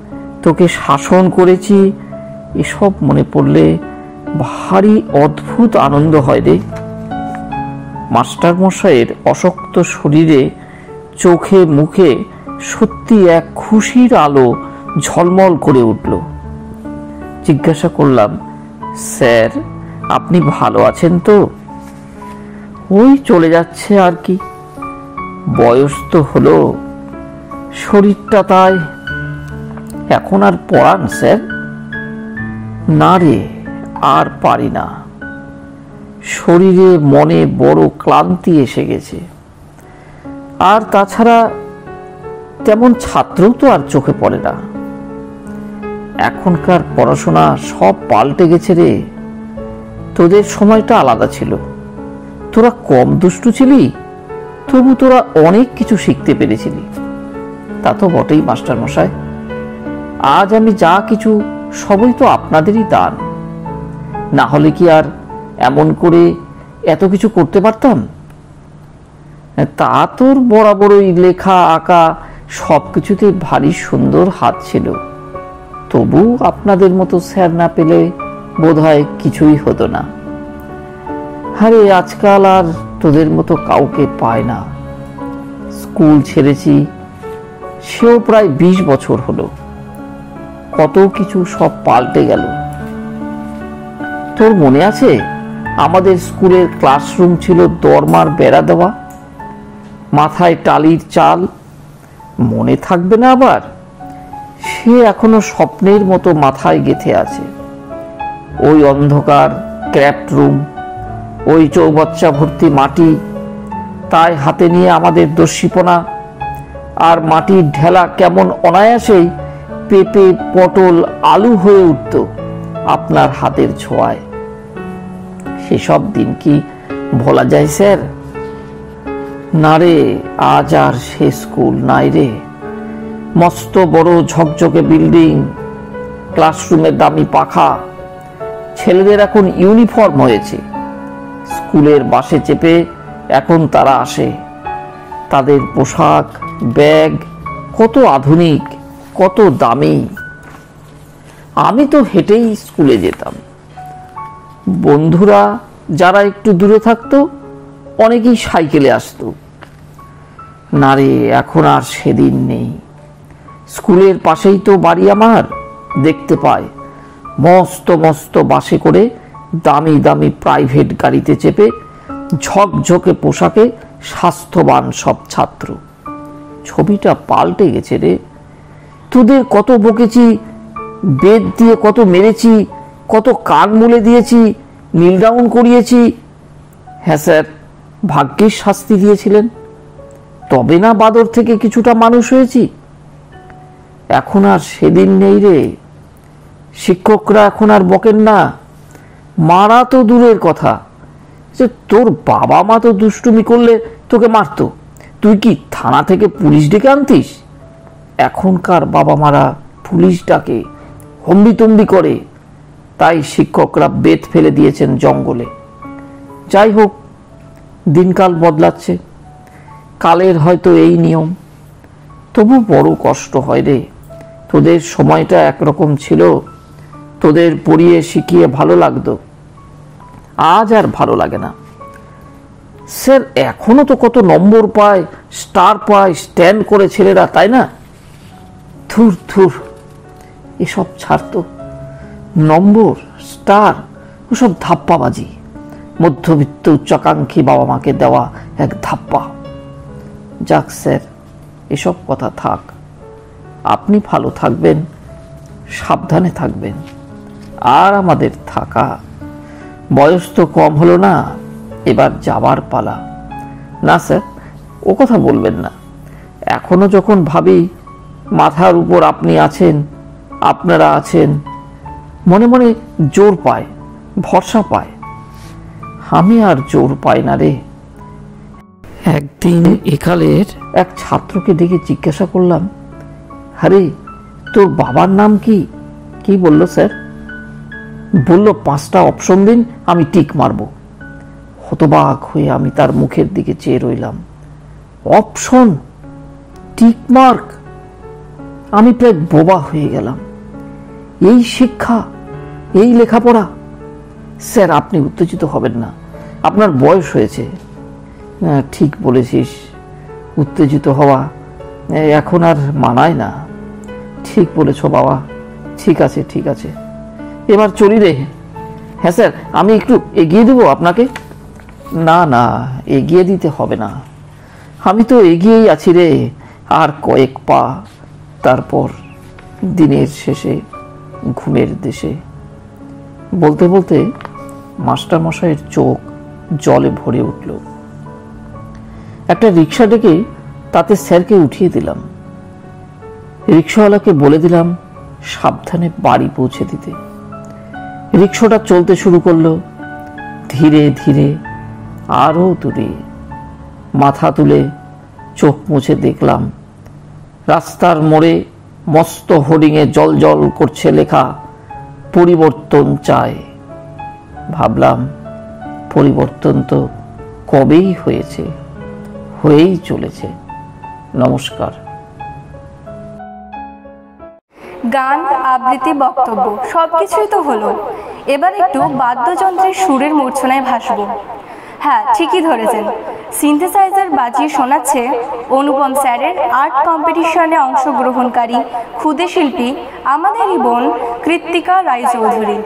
তোকে শাসন করেছি, এসব মনে পড়লে ভারী অদ্ভুত আনন্দ হয় রে। মাস্টার মশাইয়ের অশক্ত শরীরে, চোখে মুখে সত্যি এক খুশির আলো ঝলমল করে উঠল। জিজ্ঞাসা করলাম, স্যার আপনি ভালো আছেন তো? ওই চলে যাচ্ছে আর কি, বয়স তো হলো, শরীরটা তাই। এখন আর পড়ান স্যার? না রে, আর পারি না। শরীরে মনে বড় ক্লান্তি এসে গেছে। আর তাছাড়া তেমন ছাত্রও তো আর চোখে পড়ে না। এখনকার পড়াশোনা সব পাল্টে গেছে রে। তোদের সময়টা আলাদা ছিল। তোরা কম দুষ্টু ছিলি, তবু তোরা অনেক কিছু শিখতে পেরেছিলি। তা তো বটেই মাস্টার মশাই। আজ আমি যা কিছু সবই তো আপনাদেরই দান। না হলে কি আর এমন করে এত কিছু করতে পারতাম? তা তোর বরাবরই লেখা আঁকা সবকিছুতে ভারী সুন্দর হাত ছিল। তবু আপনাদের মতো স্যার না পেলে বোধহয় কিছুই হতো না। আরে আজকাল আর তোদের মতো কাউকে পায় না। স্কুল ছেড়েছি, সেও প্রায় 20 বছর হলো। কত কিছু সব পাল্টে গেল। তোর মনে আছে আমাদের স্কুলের ক্লাসরুম ছিল দরমার বেড়া দেওয়া, মাথায় টালির চাল? মনে থাকবে না আবার? সে এখনো স্বপ্নের মতো মাথায় গেঁথে আছে। ওই অন্ধকার ক্র্যাফট রুম, ওই চৌবাচ্চা ভর্তি মাটি, তাই হাতে নিয়ে আমাদের দস্যিপনা আর মাটির ঢেলা কেমন অনায়াসেই পেঁপে, পটল, আলু হয়ে উঠত আপনার হাতের ছোঁয়ায়। সেসব দিন কি ভোলা যায় স্যার? না রে, আজ আর সে স্কুল নাই রে। মস্ত বড় ঝকঝকে বিল্ডিং, ক্লাসরুমে দামি পাখা, ছেলেদের এখন ইউনিফর্ম হয়েছে। স্কুলের বাসে চেপে এখন তারা আসে। তাদের পোশাক, ব্যাগ কত আধুনিক, কত দামি। আমি তো হেঁটেই স্কুলে যেতাম। বন্ধুরা যারা একটু দূরে থাকতো অনেকেই সাইকেলে আসতো। না রে, এখন আর সেদিন নেই। স্কুলের পাশেই তো বাড়ি আমার। দেখতে পাই মস্ত মস্ত বাসে করে দামি দামি প্রাইভেট গাড়িতে চেপে ঝকঝকে পোশাকে স্বাস্থ্যবান সব ছাত্র। ছবিটা পাল্টে গেছে রে। তোদের কত বকেছি, বেদ দিয়ে কত মেরেছি, কত কান মুলে দিয়েছি, নীল ডাউন করিয়েছি। হ্যাঁ স্যার, ভাগ্যের শাস্তি দিয়েছিলেন, তবে না বাদর থেকে কিছুটা মানুষ হয়েছি। এখন আর সেদিন নেই রে। শিক্ষকরা এখন আর বকেন না। মারা তো দূরের কথা, যে তোর বাবা মা তো দুষ্টুমি করলে তোকে মারতো, তুই কি থানা থেকে পুলিশ ডেকে আনতিস? এখনকার বাবা মারা পুলিশ ডাকে, হম্বিতম্বি করে। তাই শিক্ষকরা বেত ফেলে দিয়েছেন জঙ্গলে। যাই হোক, দিনকাল বদলাচ্ছে, কালের হয়তো এই নিয়ম। তবু বড় কষ্ট হয় রে। তোদের সময়টা একরকম ছিল, তোদের পড়িয়ে শিখিয়ে ভালো লাগতো। আজ আর ভালো লাগে না। স্যার, এখনো তো কত নম্বর পায়, স্টার পায়, স্ট্যান্ড করে ছেলেরা, তাই না? থুর থুর, এসব ছাড়তো। নম্বর, স্টার, ওসব ধাপ্পাবাজি। মধ্যবিত্ত উচ্চাকাঙ্ক্ষী বাবা মাকে দেওয়া এক ধাপ্পা। যাক স্যার, এসব কথা থাক। আপনি ভালো থাকবেন, সাবধানে থাকবেন। আর আমাদের থাকা, বয়স তো কম হলো না, এবার যাবার পালা। না স্যার, ও কথা বলবেন না। এখনো যখন ভাবি মাথার উপর আপনি আছেন, আপনারা আছেন, মনে মনে জোর পায়, ভরসা পায়। আমি আর জোর পাই না রে। একদিন একালের এক ছাত্রকে ডেকে জিজ্ঞাসা করলাম, আরে তোর বাবার নাম কি? কি বললো স্যার? বলল 5টা অপশন দিন, আমি টিক মারব। হতবাক হয়ে আমি তার মুখের দিকে চেয়ে রইলাম। Option, tick mark! আমি প্রায় বোবা হয়ে গেলাম। এই শিক্ষা, এই লেখাপড়া! স্যার, আপনি উত্তেজিত হবেন না, আপনার বয়স হয়েছে। ঠিক বলেছিস, উত্তেজিত হওয়া এখন আর মানায় না। ঠিক বলেছ বাবা। ঠিক আছে, ঠিক আছে, এবার চলি রে। হ্যাঁ স্যার, আমি একটু এগিয়ে দেবো আপনাকে? না না, এগিয়ে দিতে হবে না, আমি তো এগিয়েই আছি রে। আর কয়েক পা, তারপর দিনের শেষে ঘুমের দেশে। বলতে বলতে মাস্টারমশাইয়ের চোখ জলে ভরে উঠল। একটা রিক্সা ডেকে তাতে স্যারকে উঠিয়ে দিলাম। রিক্সাওয়ালাকে বলে দিলাম সাবধানে বাড়ি পৌঁছে দিতে। রিক্সাটা চলতে শুরু করলো, ধীরে ধীরে, আরো দূরে। মাথা তুলে চোখ মুছে দেখলাম রাস্তার মোড়ে মস্ত হোর্ডিংয়ে জল জল করছে লেখা, পরিবর্তন চাই। ভাবলাম, পরিবর্তন তো কবেই হয়েছে, হয়েই চলেছে। নমস্কার। গান, আবৃত্তি, বক্তব্য সবকিছুই তো হলো। এবার একটু বাদ্যযন্ত্রের সুরের মূর্ছনায় ভাসবো। হ্যাঁ, ঠিকই ধরেছেন, সিনথেসাইজার বাজিয়ে শোনাচ্ছে অনুপম স্যারের আর্ট কম্পিটিশনে অংশগ্রহণকারী ক্ষুদে শিল্পী আমাদেরই বোন কৃত্তিকা রায়চৌধুরী।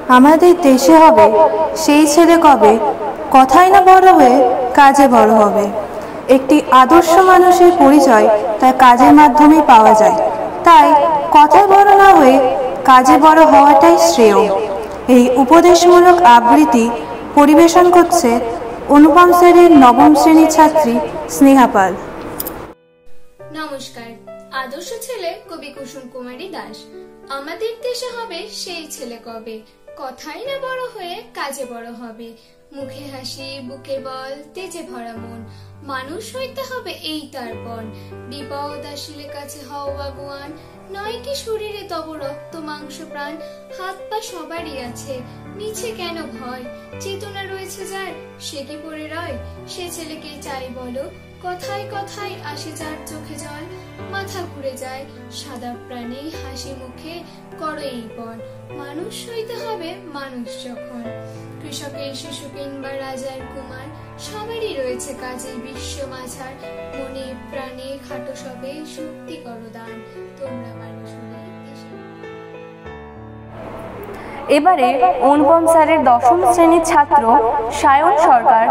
আমাদের দেশে হবে সেই ছেলে কবে কথাই না বড় হয়ে কাজে বড় হবে। একটি আদর্শ মানুষের পরিচয় তার কাজের মাধ্যমেই পাওয়া যায়, তাই কথায় বড় না হয়ে কাজে বড় হওয়াটাই শ্রেয়। এই উপদেশমূলক আবৃত্তি পরিবেশন করছে অনুপম স্যারের নবম শ্রেণীর ছাত্রী স্নেহা পাল। নমস্কার, আদর্শ ছেলে কবি কুসুম কুমারী দাস। আমাদের দেশে হবে সেই ছেলে কবে কথাই না বড় হয়ে কাজে বড় হবে। মুখে হাসি, বুকে বল, তেজে ভরা মন, মানুষ হইতে হবে এই তার পণ। বিপদ আসিলে কাছে হও আগুয়ান, নয় কি শরীরে তব রক্ত মাংস প্রাণ। হাত পা সবারই আছে, মিছে কেন ভয়, চেতনা রয়েছে যার সে কি পড়ে রয়। সে ছেলেকে চাই বলো, কথায় কথায় আসে যার চোখে জল। মাথা ঘুরে যায় সাদা প্রাণে, হাসি মুখে করো এই পণ। মানুষ হইতে হবে মানুষ যখন, কৃষকের শিশু কিংবা রাজার কুমার, সবারই রয়েছে কাজে বিশ্ব মাঝার। মনে প্রাণে খাটো সবে শক্তি করো দান, তোমরা মানুষ হলে এবারে অনুপম স্যারের দশম শ্রেণীর ছাত্র সায়ন সরকার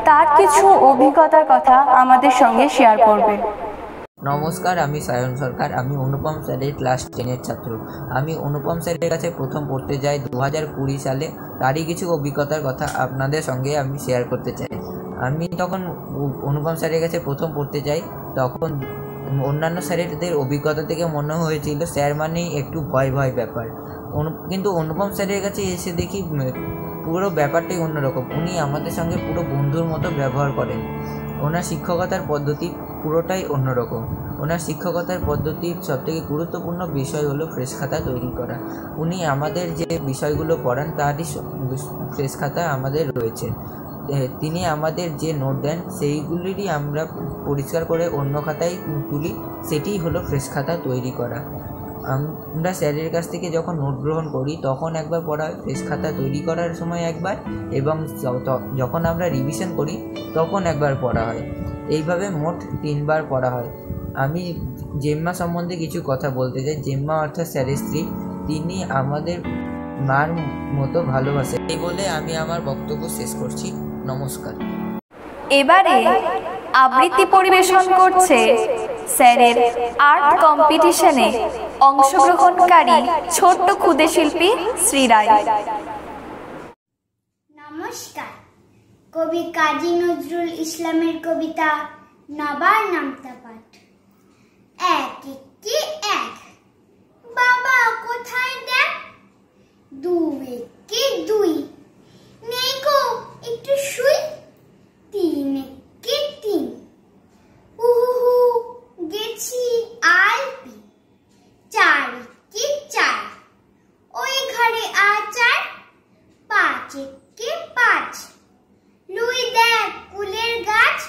তার কিছু অভিজ্ঞতার কথা আমাদের সঙ্গে শেয়ার করবে। নমস্কার, আমি সায়ন সরকার। আমি অনুপম স্যারের ক্লাস 10-এর ছাত্র। আমি অনুপম স্যারের কাছে প্রথম পড়তে যাই 2020 সালে। তারই কিছু অভিজ্ঞতার কথা আপনাদের সঙ্গে আমি শেয়ার করতে চাই। আমি তখন অনুপম স্যারের কাছে প্রথম পড়তে যাই, তখন অন্যান্য স্যারেদের অভিজ্ঞতা থেকে মনে হয়েছিল স্যার মানেই একটু ভয় ভয় ব্যাপার, কিন্তু অনুপম স্যারের কাছে এসে দেখি পুরো ব্যাপারটাই অন্যরকম। উনি আমাদের সঙ্গে পুরো বন্ধুর মতো ব্যবহার করেন। ওনার শিক্ষকতার পদ্ধতি পুরোটাই অন্যরকম। ওনার শিক্ষকতার পদ্ধতির সবথেকে গুরুত্বপূর্ণ বিষয় হলো ফ্রেশ খাতা তৈরি করা। উনি আমাদের যে বিষয়গুলো পড়ান তারই ফ্রেশ খাতা আমাদের রয়েছে। তিনি আমাদের যে নোট দেন সেইগুলিরই আমরা পরিষ্কার করে অন্য খাতায় তুলি, সেটিই হলো ফ্রেশ খাতা তৈরি করা। আমরা স্যারের কাছ থেকে যখন নোট গ্রহণ করি তখন একবার পড়া হয়, ফ্রেশ খাতা তৈরি করার সময় একবার, এবং যখন আমরা রিভিশন করি তখন একবার পড়া হয়। এইভাবে মোট 3 বার পড়া হয়। আমি জেম্মা সম্বন্ধে কিছু কথা বলতে চাই। জেম্মা অর্থাৎ স্যারের স্ত্রী, তিনি আমাদের মার মতো ভালোবাসে। এই বলে আমি আমার বক্তব্য শেষ করছি। নমস্কার। এবারে আবৃত্তি পরিবেশন করছে স্যারের আর্ট কম্পিটিশনে অংশগ্রহণকারী ছোট্ট ক্ষুদে শিল্পী শ্রী রায়। নমস্কার, কবি কাজী নজরুল ইসলামের কবিতা নবার নামতা পাঠ। এক একে এক, বাবা কোথায় দেখ, 2 একে 2, নেই গো একটু শুই, 3 একে 3, উহু গেছি আলপি, 4 একে 4, ওই ঘরে আচার, 5 একে 5, লুই দেখ কুলের গাছ,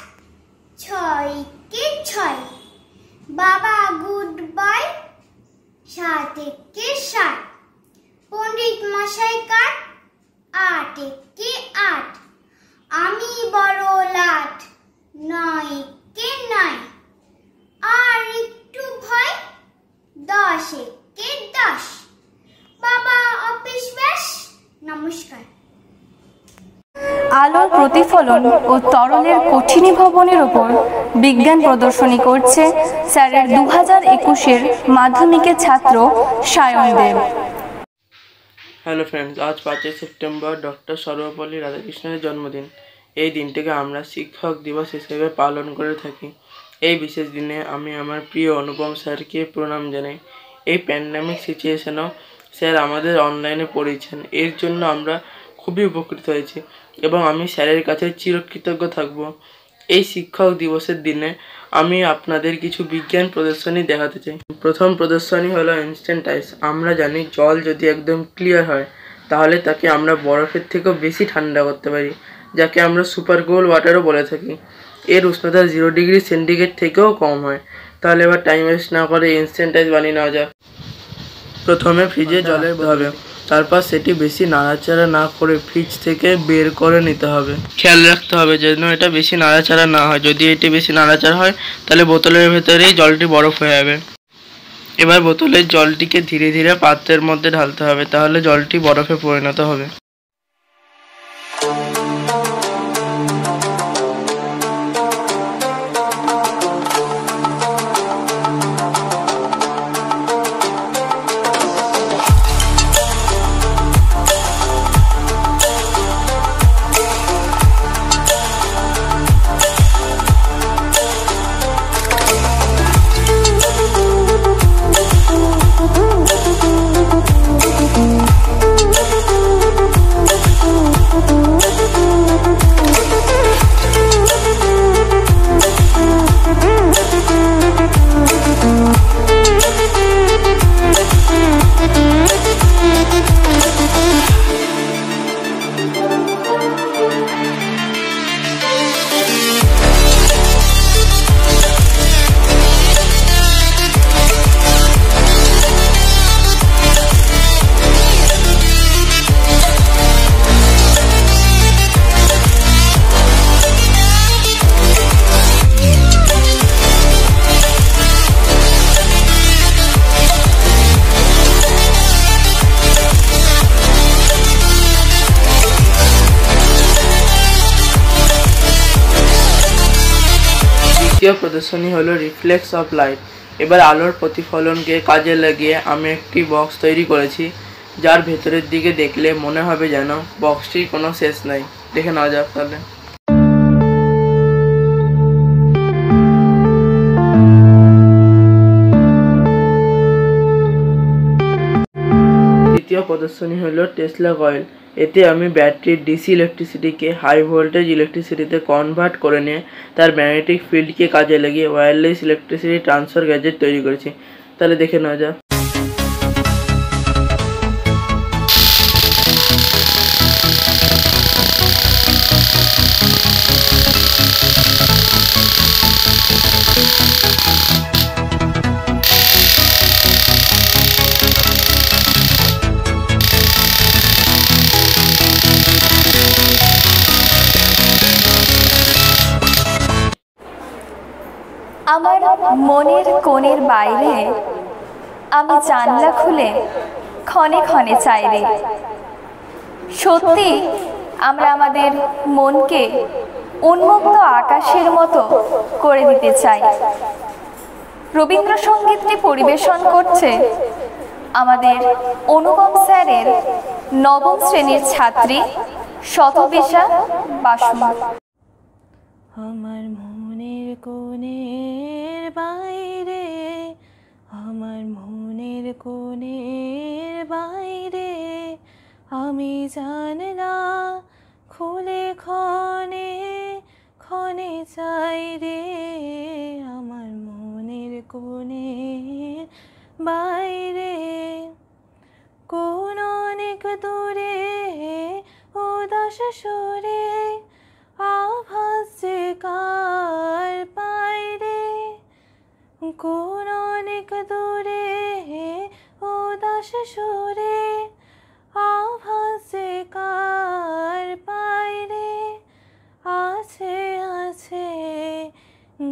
6 একে 6, বাবা গুড বাই, 7 একে 7, পণ্ডিত মশাই কাট, 8 একে 8, আমি বড় লাট, 9 একে 9, আর একটু ভয়, 10 একে 10, বাবা অফিস ব্যাস। নমস্কার। আলোর প্রতিফলন ও তরলের কঠিনী ভবনের উপর বিজ্ঞান প্রদর্শনী করছে স্যারের 2021-এর মাধ্যমিকের ছাত্র সায়ন দেব। হ্যালো ফ্রেন্ডস, আজ 5 সেপ্টেম্বর ডক্টর সর্বপল্লী রাধাকৃষ্ণনের জন্মদিন। এই দিনটিকে আমরা শিক্ষক দিবস হিসেবে পালন করে থাকি। এই বিশেষ দিনে আমি আমার প্রিয় অনুপম স্যারকে প্রণাম জানাই। এই প্যান্ডামিক সিচুয়েশনেও স্যার আমাদের অনলাইনে পড়িয়েছেন, এর জন্য আমরা খুবই উপকৃত হয়েছি এবং আমি স্যারের কাছে চিরকৃতজ্ঞ থাকব। এই শিক্ষক দিবসের দিনে আমি আপনাদের কিছু বিজ্ঞান প্রদর্শনী দেখাতে চাই। প্রথম প্রদর্শনী হলো ইনস্ট্যান্ট আইস। আমরা জানি জল যদি একদম ক্লিয়ার হয় তাহলে তাকে আমরা বরফের থেকেও বেশি ঠান্ডা করতে পারি, যাকে আমরা সুপার কোল্ড ওয়াটারও বলে থাকি। এর উষ্ণতা 0 ডিগ্রি সেন্টিগ্রেড থেকেও কম হয়। তাহলে এবার টাইম ওয়েস্ট না করে ইনস্ট্যান্ট আইস বানিয়ে নেওয়া যাক। প্রথমে ফ্রিজে জলের হবে, তারপর সেটি বেশি নাড়াচাড়া না করে ফ্রিজ থেকে বের করে নিতে হবে। খেয়াল রাখতে হবে যেন এটা বেশি নাড়াচাড়া না হয়। যদি এটি বেশি নাড়াচাড়া হয় তাহলে বোতলের ভেতরেই জলটি বরফ হয়ে যাবে। এবার বোতলের জলটিকে ধীরে ধীরে পাত্রের মধ্যে ঢালতে হবে, তাহলে জলটি বরফে পরিণত হবে। দ্বিতীয় প্রদর্শনী হলো রিফ্লেক্স অফ লাইট। এবার আলোর প্রতিফলনকে কাজে লাগিয়ে আমি একটি বক্স তৈরি করেছি, যার ভেতরের দিকে দেখলে মনে হবে যেন বক্সটির কোনো শেষ নাই। দেখে নেওয়া যাক তাহলে। তৃতীয় প্রদর্শনী হলো টেসলা কয়েল। এতে আমি ব্যাটারির ডিসি ইলেকট্রিসিটিকে হাই ভোল্টেজ ইলেকট্রিসিটিতে কনভার্ট করে নিয়ে তার ম্যাগনেটিক ফিল্ডকে কাজে লাগিয়ে ওয়্যারলেস ইলেকট্রিসিটি ট্রান্সফার গ্যাজেট তৈরি করেছি। তাহলে দেখে নেওয়া যাক। আমার মনের কোণের বাইরে আমি জানলা খুলে ক্ষণে ক্ষণে চাই রে। সত্যি আমরা আমাদের মনকে উন্মুক্ত আকাশের মতো করে দিতে চাই। রবীন্দ্রসঙ্গীতটি পরিবেশন করছে আমাদের অনুপম স্যারের নবম শ্রেণীর ছাত্রী শতবিশা বাসু। আমার মনের কোণের বাইরে, আমার মনের কোণের বাইরে আমি জানলা খুলে ক্ষণে ক্ষণে চাই রে। আমার মনের কোণের বাইরে কোন অনেক দূরে উদাস সুরে আভাস যে কার পাই রে। কোন অনেক দূরে উদাস সুরে আভাস যে কার পাই রে। আছে আছে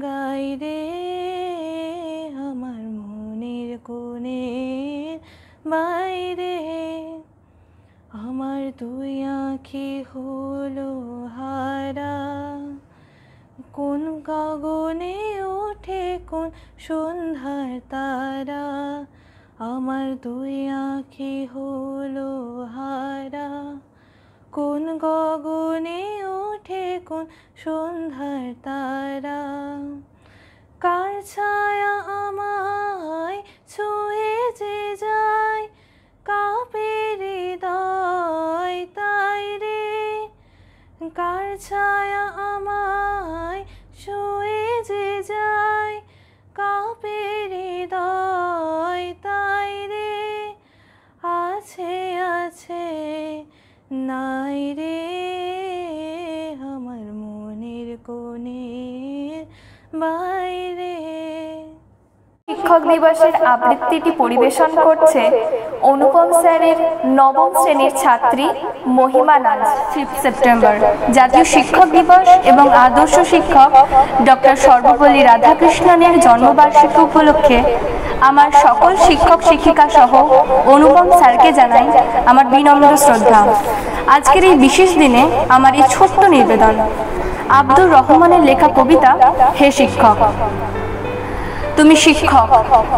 গাই রে আমার মনের কোণের বাইরে। আমার দুই আঁখি হলো হারা, কোন গগনে ওঠে কোন সন্ধ্যার তারা। আমার দুই আঁখি হলো হারা, কোন গগনে ওঠে কোন সন্ধ্যার তারা। কার ছায়া আমায় ছুঁয়ে যে যায় কাঁপে হৃদয় তাই রে। কার ছায়া আমায় ছুঁয়ে যে যায় কাঁপে হৃদয় তাই রে। আছে আছে নাই রে আমার মনের কোণের বাইরে। শিক্ষক দিবসের আবৃত্তিটি পরিবেশন করছে অনুপম স্যারের নবম শ্রেণীর ছাত্রী মহিমা নাজ। 5 সেপ্টেম্বর জাতীয় শিক্ষক দিবস এবং আদর্শ শিক্ষক ডক্টর সর্বপল্লী রাধাকৃষ্ণনের জন্মবার্ষিকী উপলক্ষে আমার সকল শিক্ষক শিক্ষিকা সহ অনুপম স্যারকে জানাই আমার বিনম্র শ্রদ্ধা। আজকের এই বিশেষ দিনে আমার এই ছোট্ট নিবেদন আব্দুর রহমানের লেখা কবিতা হে শিক্ষক। তুমি শিক্ষক,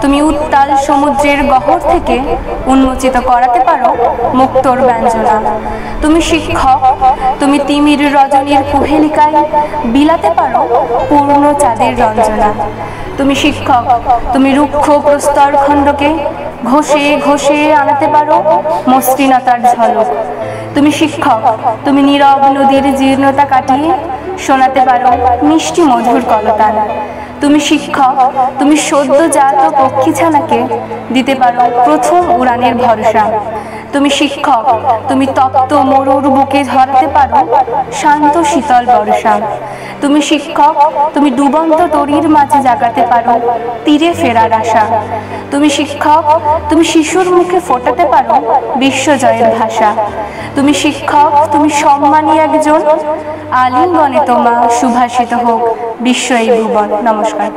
তুমি উত্তাল সমুদ্রের গহ্বর থেকে উন্মোচিত করাতে পারো মুক্তোর ব্যঞ্জনা। তুমি শিক্ষক, তুমি তিমির রজনীর কুহেলিকায় বিলাতে পারো পূর্ণ চাঁদের রঞ্জনা। তুমি শিক্ষক, তুমি রুক্ষ প্রস্তর খণ্ডকে ঘষে ঘষে আনাতে পারো মসৃণতার ঝলক। তুমি শিক্ষক, তুমি নীরব নদীর জীর্ণতা কাটিয়ে শোনাতে পারো মিষ্টি মধুর কলতান। তুমি শিক্ষক, তুমি সদ্যজাত পক্ষী ছানাকে দিতে পারো প্রথম উড়ানের ভরসা। তুমি শিক্ষক, তুমি তপ্ত মরুর বুকে ঝরাতে পারো শান্ত শীতল বর্ষা। তুমি শিক্ষক, তুমি ডুবন্ত তরীর মাঝে জাগাতে পারো তীরে ফেরার আশা। তুমি শিক্ষক, তুমি শিশুর মুখে ফোটাতে পারো বিশ্বজয়ের ভাষা। তুমি শিক্ষক, তুমি সম্মানী একজন, আলিঙ্গনে তোমা সুভাষিত হোক বিশ্ব এই ভুবন। নমস্কার।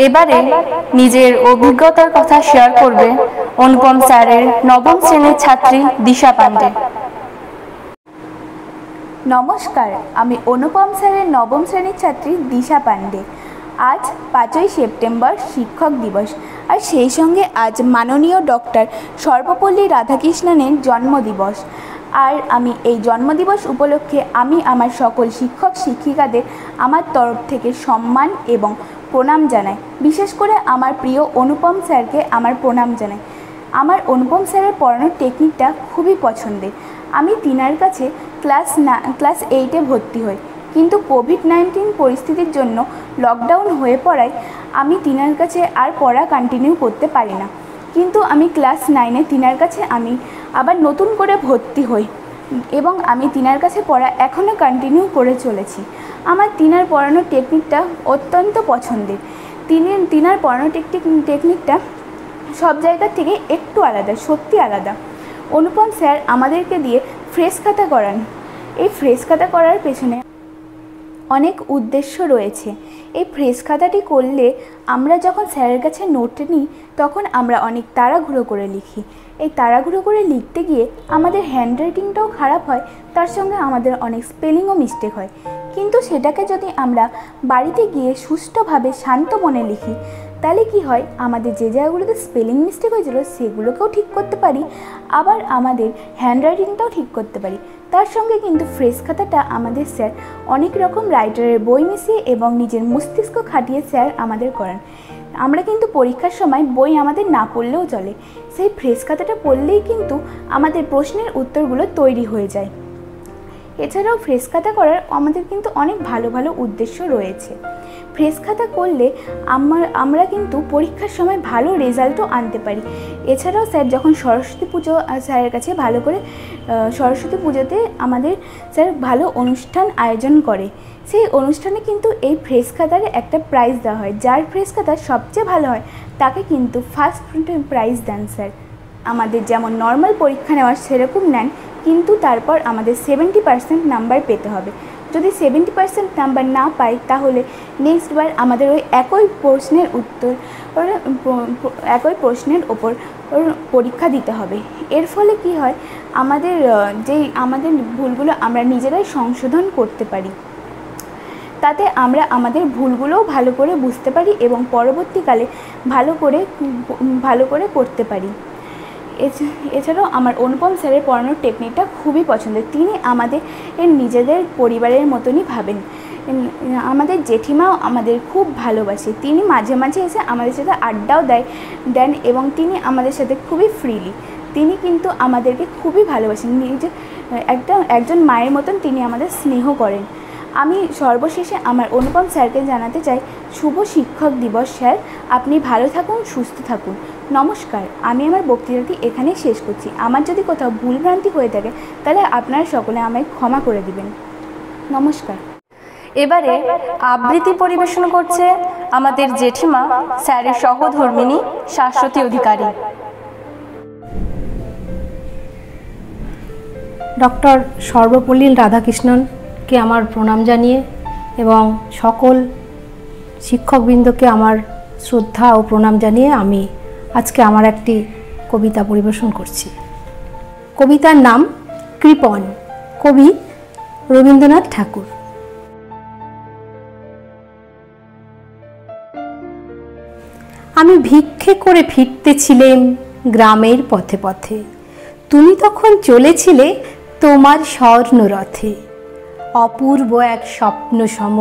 এবারে নিজের অভিজ্ঞতার কথা শেয়ার করবে অনুপম স্যারের নবম শ্রেণীর ছাত্রী দিশা পান্ডে। নমস্কার, আমি অনুপম স্যারের নবম শ্রেণীর ছাত্রী দিশা পান্ডে। আজ 5ই সেপ্টেম্বর শিক্ষক দিবস, আর সেই সঙ্গে আজ মাননীয় ডক্টর সর্বপল্লী রাধাকৃষ্ণনের জন্মদিবস। আর আমি এই জন্মদিবস উপলক্ষে আমি আমার সকল শিক্ষক শিক্ষিকাদের আমার তরফ থেকে সম্মান এবং প্রণাম জানাই। বিশেষ করে আমার প্রিয় অনুপম স্যারকে আমার প্রণাম জানাই। আমার অনুপম স্যারের পড়ানোর টেকনিকটা খুবই পছন্দের। আমি তিনার কাছে ক্লাস 8-এ ভর্তি হই, কিন্তু কোভিড-19 পরিস্থিতির জন্য লকডাউন হয়ে পড়ায় আমি তিনার কাছে আর পড়া কন্টিনিউ করতে পারি না। কিন্তু আমি ক্লাস 9-এ তিনার কাছে আমি আবার নতুন করে ভর্তি হই এবং আমি তিনার কাছে পড়া এখনও কন্টিনিউ করে চলেছি। আমার তিনার পড়ানোর টেকনিকটা অত্যন্ত পছন্দের। তিনার পড়ানোর টেকনিকটা সব জায়গার থেকে একটু আলাদা, সত্যি আলাদা। অনুপম স্যার আমাদেরকে দিয়ে ফ্রেশ খাতা করান। এই ফ্রেশ খাতা করার পেছনে অনেক উদ্দেশ্য রয়েছে। এই ফ্রেশ খাতাটি করলে আমরা যখন স্যারের কাছে নোট নিই তখন আমরা অনেক তাড়াহুড়ো করে লিখি। এই তাড়াহুড়ো করে লিখতে গিয়ে আমাদের হ্যান্ডরাইটিংটাও খারাপ হয়, তার সঙ্গে আমাদের অনেক স্পেলিংও মিস্টেক হয়। কিন্তু সেটাকে যদি আমরা বাড়িতে গিয়ে সুষ্ঠুভাবে শান্ত মনে লিখি তাহলে কি হয়, আমাদের যে জায়গাগুলোতে স্পেলিং মিস্টেক হয়েছিল সেগুলোকেও ঠিক করতে পারি, আবার আমাদের হ্যান্ডরাইটিংটাও ঠিক করতে পারি। তার সঙ্গে কিন্তু ফ্রেশ খাতাটা আমাদের স্যার অনেক রকম রাইটারের বই মিশিয়ে এবং নিজের মস্তিষ্ক খাটিয়ে স্যার আমাদের করান। আমরা কিন্তু পরীক্ষার সময় বই আমাদের না পড়লেও চলে, সেই ফ্রেশ খাতাটা পড়লেই কিন্তু আমাদের প্রশ্নের উত্তরগুলো তৈরি হয়ে যায়। এছাড়াও ফ্রেশ খাতা করার আমাদের কিন্তু অনেক ভালো ভালো উদ্দেশ্য রয়েছে। ফ্রেশ খাতা করলে আমরা কিন্তু পরীক্ষার সময় ভালো রেজাল্টও আনতে পারি। এছাড়াও স্যার যখন সরস্বতী পুজো স্যারের কাছে ভালো করে সরস্বতী পুজোতে আমাদের স্যার ভালো অনুষ্ঠান আয়োজন করে, সেই অনুষ্ঠানে কিন্তু এই ফ্রেশ খাতার একটা প্রাইজ দেওয়া হয়। যার ফ্রেশ খাতা সবচেয়ে ভালো হয় তাকে কিন্তু ফার্স্ট প্রাইজ দেন স্যার। আমাদের যেমন নর্মাল পরীক্ষা নেওয়ার সেরকম নেন, কিন্তু তারপর আমাদের 70% নাম্বার পেতে হবে। যদি 70% নাম্বার না পাই তাহলে নেক্সট বার আমাদের ওই একই প্রশ্নের ওপর পরীক্ষা দিতে হবে। এর ফলে কি হয়, আমাদের ভুলগুলো আমরা নিজেরাই সংশোধন করতে পারি। তাতে আমরা আমাদের ভুলগুলোও ভালো করে বুঝতে পারি এবং পরবর্তীকালে ভালো করে করতে পারি। এছাড়াও আমার অনুপম স্যারের পড়ানোর টেকনিকটা খুবই পছন্দের। তিনি আমাদের নিজেদের পরিবারের মতনই ভাবেন। আমাদের জেঠিমাও আমাদের খুব ভালোবাসে। তিনি মাঝে মাঝে এসে আমাদের সাথে আড্ডাও দেন এবং তিনি আমাদের সাথে খুবই ফ্রিলি। তিনি কিন্তু আমাদেরকে খুবই ভালোবাসেন। একজন মায়ের মতন তিনি আমাদের স্নেহ করেন। আমি সর্বশেষে আমার অনুপম স্যারকে জানাতে চাই, শুভ শিক্ষক দিবস স্যার। আপনি ভালো থাকুন, সুস্থ থাকুন। নমস্কার। আমি আমার বক্তৃতাটি এখানেই শেষ করছি। আমার যদি কোথাও ভুলভ্রান্তি হয়ে থাকে তাহলে আপনারা সকলে আমায় ক্ষমা করে দিবেন। নমস্কার। এবারে আবৃত্তি পরিবেশন করছে আমাদের জেঠিমা স্যারের সহধর্মিণী শাশ্বতী অধিকারী। ডক্টর সর্বপল্লী রাধাকৃষ্ণনকে আমার প্রণাম জানিয়ে এবং সকল শিক্ষকবৃন্দকে আমার শ্রদ্ধা ও প্রণাম জানিয়ে আমি আজকে আমার একটি কবিতা পরিবেশন করছি। কবিতার নাম কৃপণ, কবি রবীন্দ্রনাথ ঠাকুর। আমি ভিক্ষে করে ফিরতেছিলাম গ্রামের পথে পথে, তুমি তখন চলেছিলে তোমার স্বর্ণরথে। অপূর্ব এক স্বপ্ন সম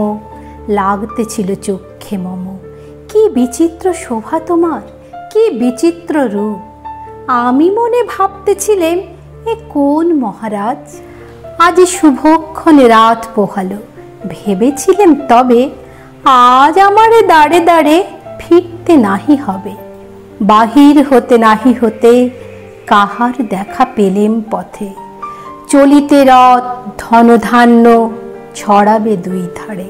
লাগতেছিল চক্ষে মম। কি বিচিত্র শোভা তোমার, কি বিচিত্র রূপ। আমি মনে ভাবতেছিলাম এ কোন মহারাজ, আজ শুভক্ষণে রাত পোহালো। ভেবেছিলাম তবে আজ আমারে দাঁড়ে দাঁড়ে ফিরতে নাহি হবে। বাহির হতে নাহি হতে কাহার দেখা পেলেম পথে। চলিতে রথ ধনধান্য ছড়াবে দুই ধারে।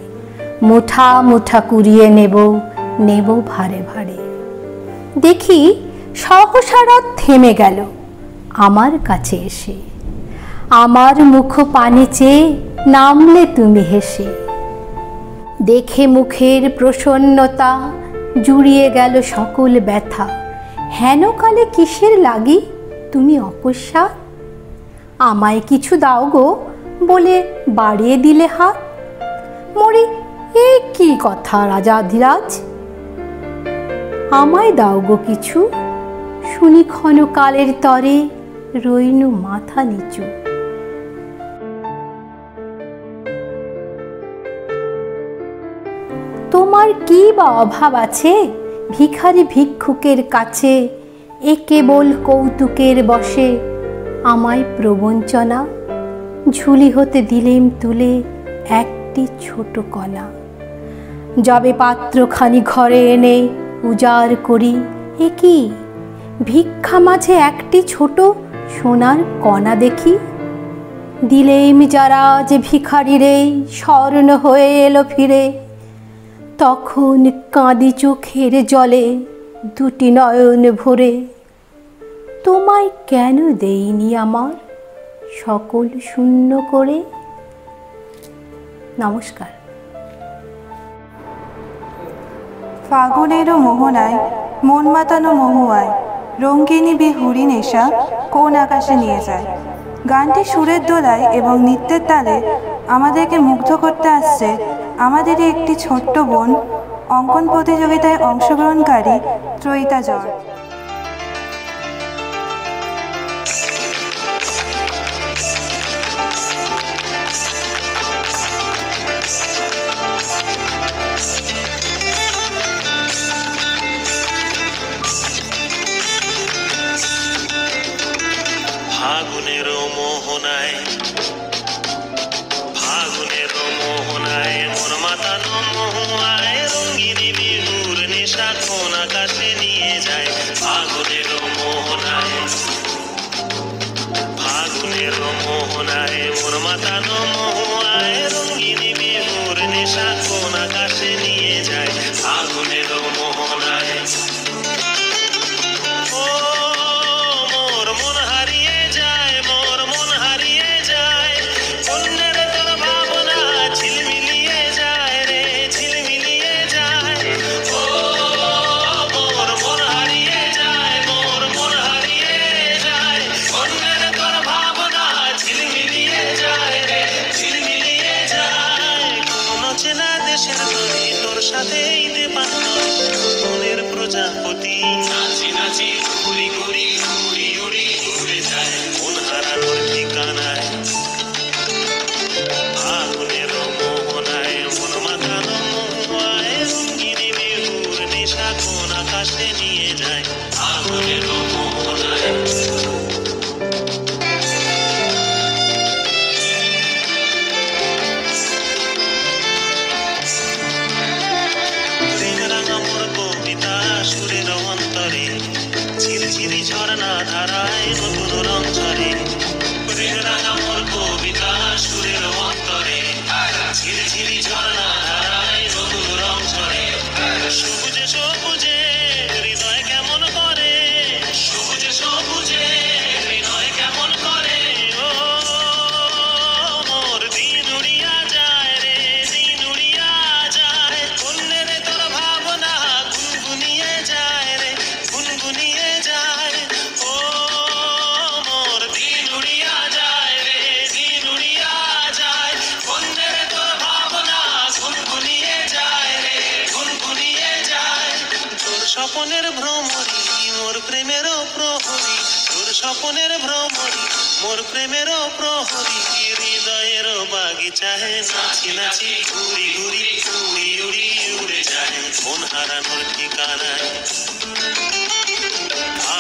মুঠা মুঠা কুড়িয়ে নেব নেব ভারে ভারে। দেখি সহসা রথ থেমে গেল আমার কাছে এসে। আমার মুখ পানে চেয়ে নামলে তুমি হেসে। দেখে মুখের প্রসন্নতা জুড়িয়ে গেল সকল ব্যথা। হেনকালে কিসের লাগি তুমি অকস্মাৎ, আমায় কিছু দাও গো বলে বাড়িয়ে দিলে হাত। মরি এ কি কথা রাজাধিরাজ, আমায় দাও গো কিছু। শুনি ক্ষণকালের তরে রইনু মাথা নিচু। তোমার কি বা অভাব আছে ভিখারি ভিক্ষুকের কাছে। এ কেবল কৌতুকের বশে আমায় প্রবঞ্চনা। ঝুলি হতে দিলেম তুলে একটি ছোট কণা। যবে পাত্রখানি ঘরে এনে উজাড় করি, এ কি ভিক্ষা মাঝে একটি ছোট সোনার কণা দেখি। দিলেম যারা যে ভিখারিরে স্বর্ণ হয়ে এলো ফিরে। তখন কাঁদি চোখের জলে দুটি নয়ন ভরে। তোমায় কেন দেইনি আমার সকল শূন্য করে। নমস্কার। ফাগুনেরও মোহনায় মন মাতানো মহুয়ায় রঙ্গিনী বিহুরি নেশা কোন আকাশে নিয়ে যায়। গানটি সুরের দোলায় এবং নৃত্যের তালে আমাদেরকে মুগ্ধ করতে আসছে আমাদেরই একটি ছোট্ট বোন, অঙ্কন প্রতিযোগিতায় অংশগ্রহণকারী ত্রয়িতা জর। ফাগুনের মোহনায় মন মাতানো মহুয়ায় রঙ্গিনী বিহুর নেশা কোন আকাশে নিয়ে যায়। ফাগুনের মোহনায় মন মাতানো মহুয়ায় রঙ্গিনী বিহুর নেশা কোন আকাশে নিয়ে যায়। ফাগুনের মোহনায় মনের প্রজাপতি নাচি নাচি ঘুরি ঘুরি ঘুরি উড়ি উড়ে যায় মন হারানোর ঠিকানায়। ফাগুনের মোহনায় মন মাতানো মহুয়ায় রঙ্গিনী বিহুর নেশা কোন আকাশে নিয়ে যায়। ফাগুনের মোহনায় সুরের অন্তরে ঝিরঝিরি ঝর্ণা ধারায় নতুন রং ঝরে। মোর কবিতা সুরের অন্তরে ঝিরঝিরি ঝর্ণা ধারায় নতুন রং ঝরে। সবুজে সবুজে হৃদয় কেমন করে, সবুজে সবুজে হৃদয় কেমন করে। ও মোর দিন উড়িয়া যায় রে, দিন উড়িয়া যায়। অন্যের তোর ভাবনা গুনগুনি স্বপনের ভ্রমরি মোর প্রেমেরও প্রহরী হৃদয়েরও বাগিচায় নাচি নাচি ঘুরি ঘুরি উড়ি উড়ি উড়ে যায় মন হারানোর ঠিকানায়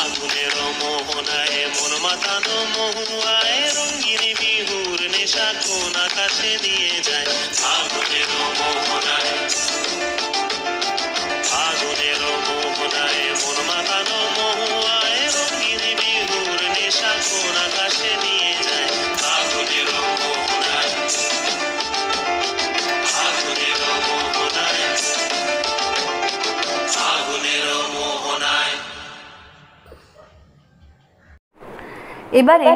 আগুনের মোহনায় মন মাতানো মহুয়ায় রঙিন বিহুর নেশা কোন আকাশে নিয়ে যায় আগুনের মোহনায় মন মাতানো মহুয়ায় রঙিন বিহুর নেশা কোন আকাশে নিয়ে যায় আগুনের মোহনায় আগুনের মোহনায় আগুনের মোহনায়। এবারে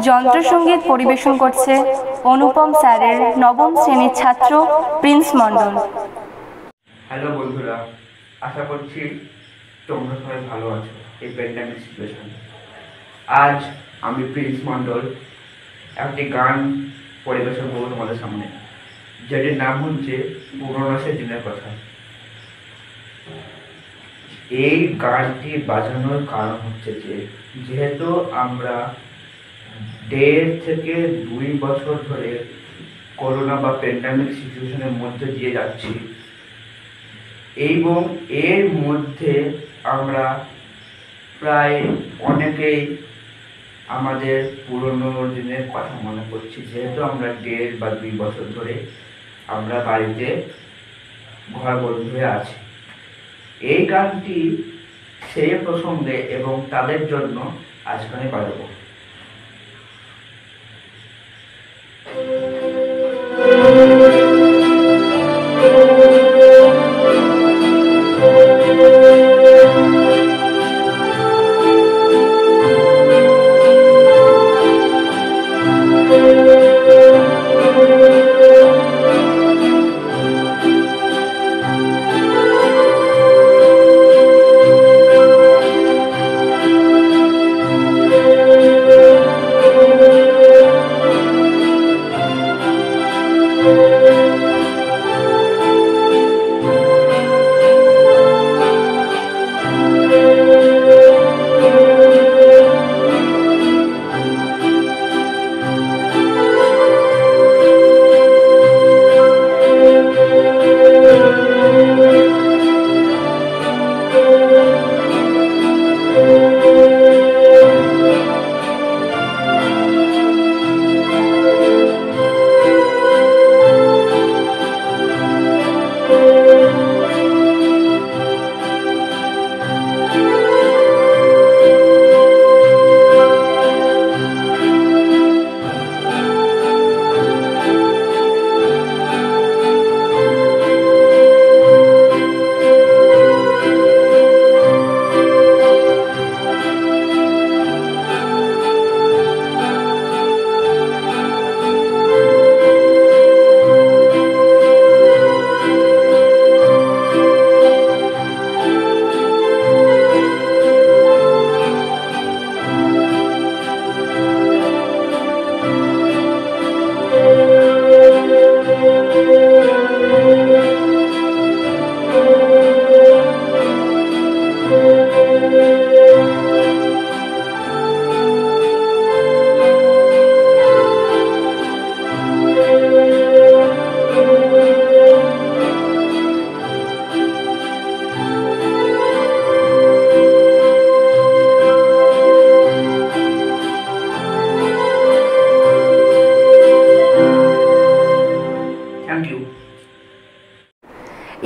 যন্ত্রসঙ্গীত পরিবেশন করছে অনুপম স্যারের নবম শ্রেণীর ছাত্র প্রিন্স মণ্ডল। হ্যালো বন্ধুরা, আশা করছি তোমরা সবাই ভালো আছো এই প্যান্ডামিক সিচুয়েশনে। আজ আমি প্রিন্স মণ্ডল একটি গান পরিবেশন করবো তোমাদের সামনে, যেটির নাম হচ্ছে পুরনো সে দিনের কথা। এই গানটি বাজানোর কারণ হচ্ছে যেহেতু আমরা 1.5 থেকে 2 বছর ধরে করোনা বা প্যান্ডামিক সিচুয়েশনের মধ্যে দিয়ে যাচ্ছি, এবং এর মধ্যে আমরা প্রায় অনেকেই আমাদের পুরনো দিনের কথা মনে করছি, যেহেতু আমরা 1.5 বা 2 বছর ধরে আমরা বাড়িতে ঘরবন্দি হয়ে আছি। এই গানটি সেই প্রসঙ্গে এবং তাদের জন্য আজকে আমি বাজাবো।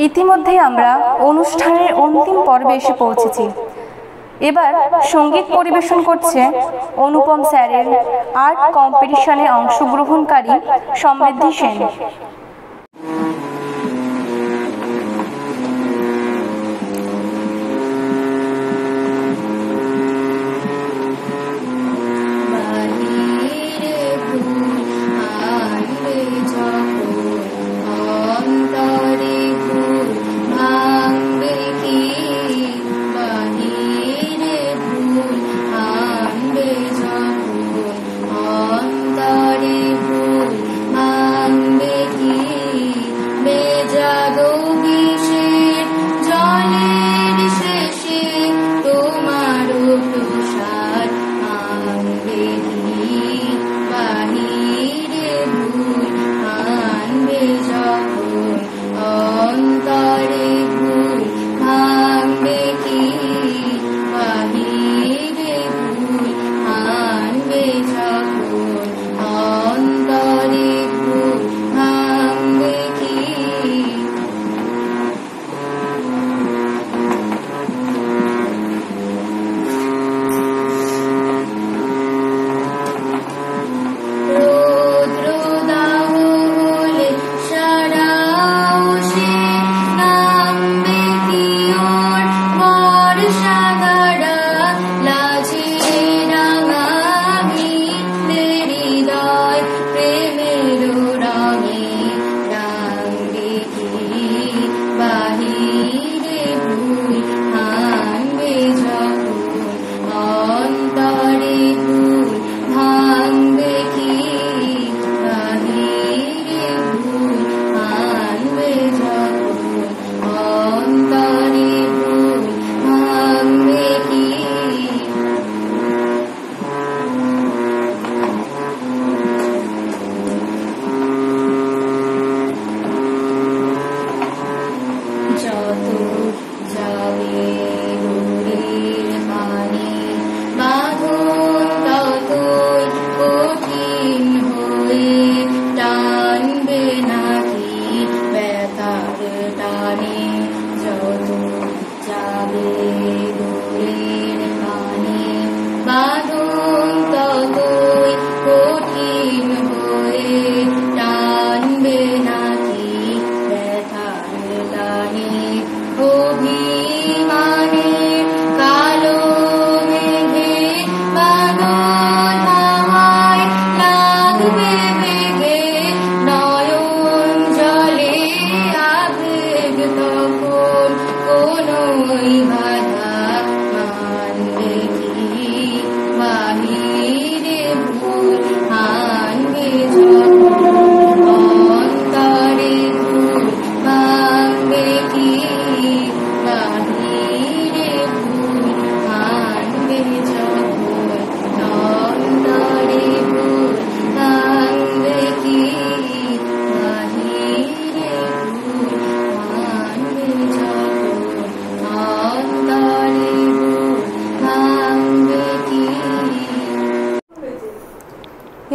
ইতিমধ্যে আমরা অনুষ্ঠানের অন্তিম পর্বে এসে পৌঁছেছি। এবার সঙ্গীত পরিবেশন করছে অনুপম স্যারের আর্ট কম্পিটিশনে অংশগ্রহণকারী সমৃদ্ধি সেন। অন্তরে ভুল ভাঙবে কি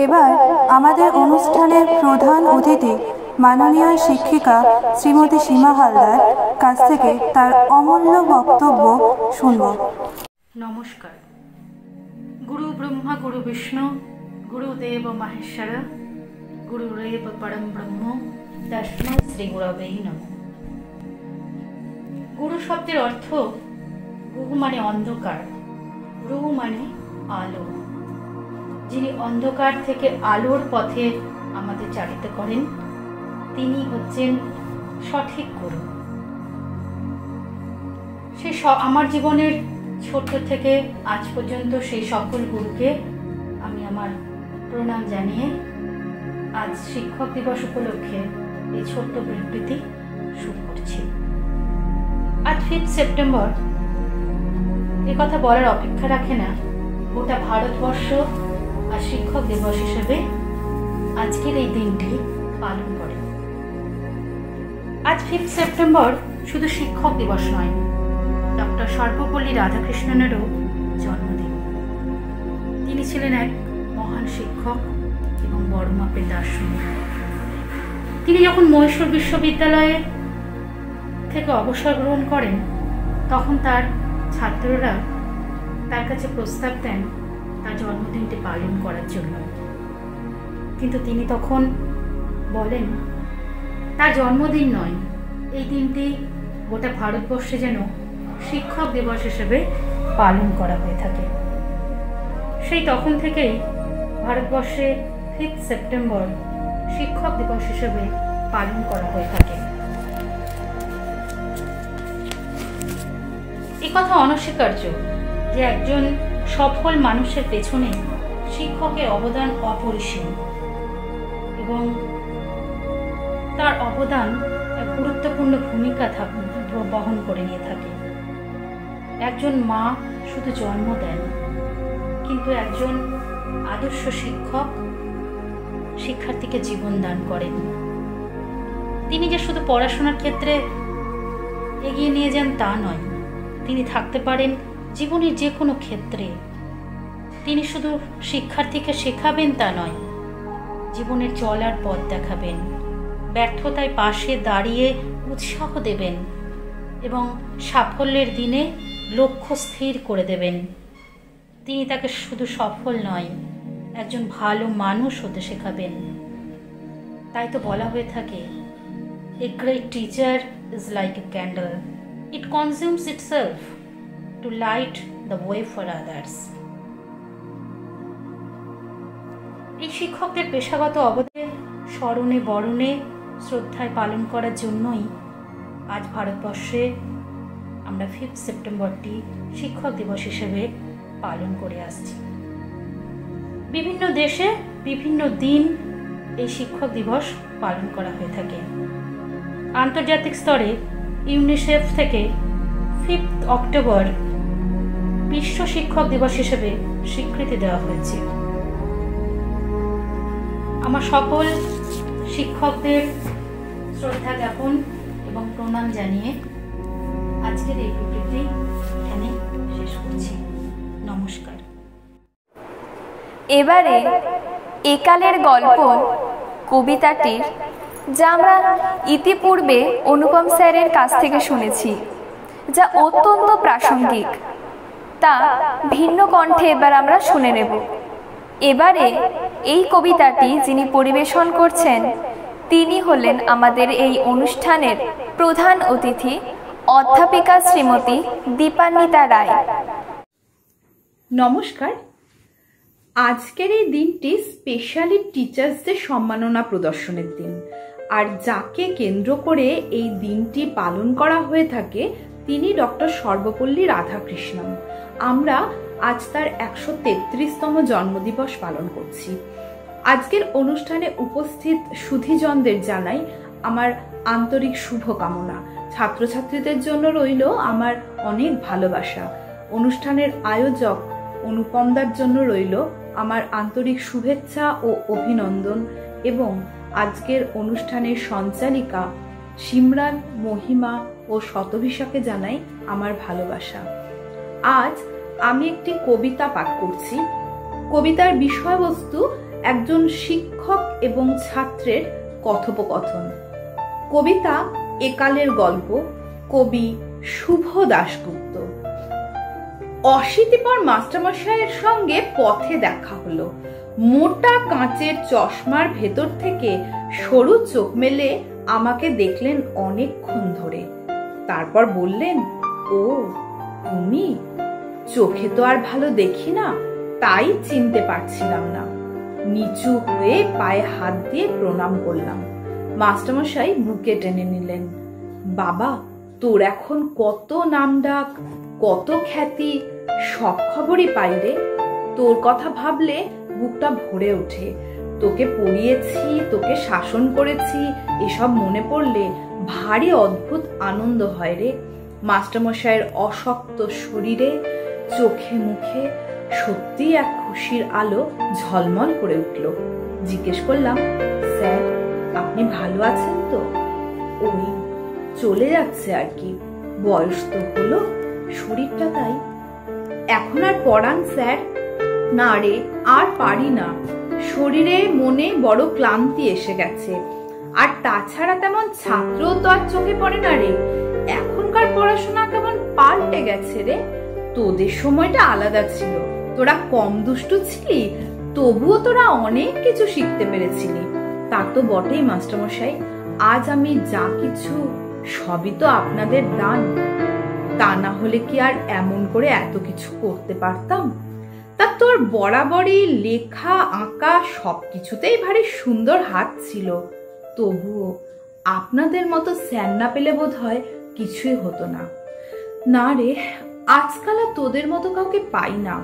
এবার আমাদের অনুষ্ঠানের প্রধান অতিথি মাননীয় শিক্ষিকা শ্রীমতী সীমা হালদার কাছ থেকে তার অমূল্য বক্তব্য শুনব। নমস্কার। গুরু ব্রহ্মা গুরু বিষ্ণু গুরুদেব মহেশ্বর গুরুরেব পরম ব্রহ্ম তস্मै শ্রী গুরবে নমঃ। গুরু শব্দের অর্থ গুরু মানে অন্ধকার, গুরু মানে আলো। যিনি অন্ধকার থেকে আলোর পথে আমাদের চালিত করেন তিনি হচ্ছেন সঠিক গুরু। আমার জীবনের ছোট থেকে আজ পর্যন্ত সেই সকল গুরুকে আমি আমার প্রণাম জানিয়ে আজ শিক্ষক দিবস উপলক্ষে এই ছোট্ট বিবৃতি শুরু করছি। আজ 5 সেপ্টেম্বর এ কথা বলার অপেক্ষা রাখে না, গোটা ভারতবর্ষ আর শিক্ষক দিবস হিসেবে আজকের এই দিনটি পালন করে। আজ 5 সেপ্টেম্বর শুধু শিক্ষক দিবস নয়, ডক্টর সর্বপল্লী রাধাকৃষ্ণনেরও জন্মদিন। তিনি ছিলেন এক মহান শিক্ষক এবং বড় মাপের দার্শনিক। তিনি যখন মহীশূর বিশ্ববিদ্যালয়ে থেকে অবসর গ্রহণ করেন তখন তার ছাত্ররা তার কাছে প্রস্তাব দেন তার জন্মদিনটি পালন করার জন্য, কিন্তু তিনি তখন বলেন তার জন্মদিন নয়, এই দিনটি গোটা ভারতবর্ষে যেন শিক্ষক দিবস হিসেবে পালন করা হয়ে থাকে। সেই তখন থেকেই ভারতবর্ষে 5 সেপ্টেম্বর শিক্ষক দিবস হিসেবে পালন করা হয়ে থাকে। এ কথা অনস্বীকার্য যে একজন সফল মানুষের পেছনে শিক্ষকের অবদান অপরিসীম এবং তার অবদান এক গুরুত্বপূর্ণ ভূমিকা বহন করে নিয়ে থাকে। একজন মা শুধু জন্ম দেন, কিন্তু একজন আদর্শ শিক্ষক শিক্ষার্থীকে জীবন দান করেন। তিনি যে শুধু পড়াশোনার ক্ষেত্রে এগিয়ে নিয়ে যান তা নয়, তিনি থাকতে পারেন জীবনের যে কোনো ক্ষেত্রে। তিনি শুধু শিক্ষার্থীকে শেখাবেন তা নয়, জীবনের চলার পথ দেখাবেন, ব্যর্থতায় পাশে দাঁড়িয়ে উৎসাহ দেবেন এবং সাফল্যের দিনে লক্ষ্য স্থির করে দেবেন। তিনি তাকে শুধু সফল নয়, একজন ভালো মানুষ হতে শেখাবেন। তাই তো বলা হয়ে থাকে, a great teacher is like a candle, it consumes itself to light the way for others. এই শিক্ষকদের পেশাগত অবদান স্মরণে বরণে শ্রদ্ধায় পালন করার জন্যই আজ ভারতবর্ষে আমরা 5 সেপ্টেম্বরটি শিক্ষক দিবস হিসেবে পালন করে আসছি। বিভিন্ন দেশে বিভিন্ন দিন এই শিক্ষক দিবস পালন করা হয়ে থাকে। আন্তর্জাতিক স্তরে ইউনিসেফ থেকে 5 অক্টোবর বিশ্ব শিক্ষক দিবস হিসেবে স্বীকৃতি দেওয়া হয়েছে। আমার সকল শিক্ষকদের শ্রদ্ধা জ্ঞাপন এবং প্রণাম জানিয়ে আজকের এই বিবৃতি এখানে শেষ করছি। নমস্কার। এবারে একালের গল্প কবিতাটির, যা আমরা ইতিপূর্বে অনুপম স্যারের কাছ থেকে শুনেছি, যা অত্যন্ত প্রাসঙ্গিক, তা ভিন্ন কণ্ঠে এবার আমরা শুনে নেব। এবারে এই কবিতাটি যিনি পরিবেশন করছেন তিনি হলেন আমাদের এই অনুষ্ঠানের প্রধান অতিথি অধ্যাপিকা শ্রীমতী দীপান্বিতা রায়। নমস্কার। আজকের এই দিনটি স্পেশালি টিচার্সদের সম্মাননা প্রদর্শনের দিন, আর যাকে কেন্দ্র করে এই দিনটি পালন করা হয়ে থাকে তিনি ডক্টর সর্বপল্লী রাধাকৃষ্ণন। আমরা আজ তার 133তম জন্মদিবস পালন করছি। আজকের অনুষ্ঠানে উপস্থিত সুধীজনদের জানাই আমার আন্তরিক শুভকামনা। ছাত্রছাত্রীদের জন্য রইল আমার অনেক ভালোবাসা। অনুষ্ঠানের আয়োজক অনুপমদার জন্য রইল আমার আন্তরিক শুভেচ্ছা ও অভিনন্দন, এবং আজকের অনুষ্ঠানের সঞ্চালিকা সিমরান, মহিমা ও শতভিষাকে জানাই আমার ভালোবাসা। আজ আমি একটি কবিতা পাঠ করছি। কবিতার বিষয়বস্তু একজন শিক্ষক এবং ছাত্রের কথোপকথন। কবিতা একালের গল্প, কবি শুভ দাশগুপ্ত। অশীতিপর মাস্টারমশাইয়ের সঙ্গে পথে দেখা হলো। মোটা কাঁচের চশমার ভেতর থেকে সরু চোখ মেলে আমাকে দেখলেন অনেকক্ষণ ধরে। তারপর বললেন, ও তুমি? চোখে তো আর ভালো দেখি না, তাই চিনতে পারছিলাম না। নিচু হয়ে পায়ে হাত দিয়ে প্রণাম করলাম। মাস্টারমশাই বুকে টেনে নিলেন। বাবা, তোর এখন কত নামডাক, কত খ্যাতি, সব খবরই পাই রে। তোর কথা ভাবলে বুকটা ভরে ওঠে। তোকে পড়িয়েছি, তোকে শাসন করেছি, এসব মনে পড়লে ভারী অদ্ভুত আনন্দ হয় রে। মাস্টারমশাইয়ের অশক্ত শরীরে, চোখে মুখে সত্যি এক খুশির আলো ঝলমল করে উঠল। জিজ্ঞেস করলাম, স্যার আপনি ভালো আছেন তো? ওই চলে যাচ্ছে আর কি, বয়স তো হলো, শরীরটা তাই। এখন আর পড়ান স্যার? না রে, আর পারি না। শরীরে মনে বড় ক্লান্তি এসে গেছে। আর তাছাড়া তেমন ছাত্রও তো আর চোখে পড়ে না রে। এখনকার পড়াশোনা কেমন পাল্টে গেছে রে। তোদের সময়টা আলাদা ছিল, তোরা কম দুষ্টু ছিলি, তবুও তোরা অনেক কিছু শিখতে পেরেছিলি। তা তো বটেই মাস্টারমশাই, আজ আমি যা কিছু সবই তো আপনাদের দান। তা না হলে কি আর এমন করে এত কিছু করতে পারতাম? তা তোর বরাবরই লেখা আঁকা সবকিছুতেই ভারী সুন্দর হাত ছিল। তবুও আপনাদের মতো স্যার না পেলে বোধ হয় কিছুই হতো না। না রে, আজকাল আর তোদের মতো কাউকে পাই না।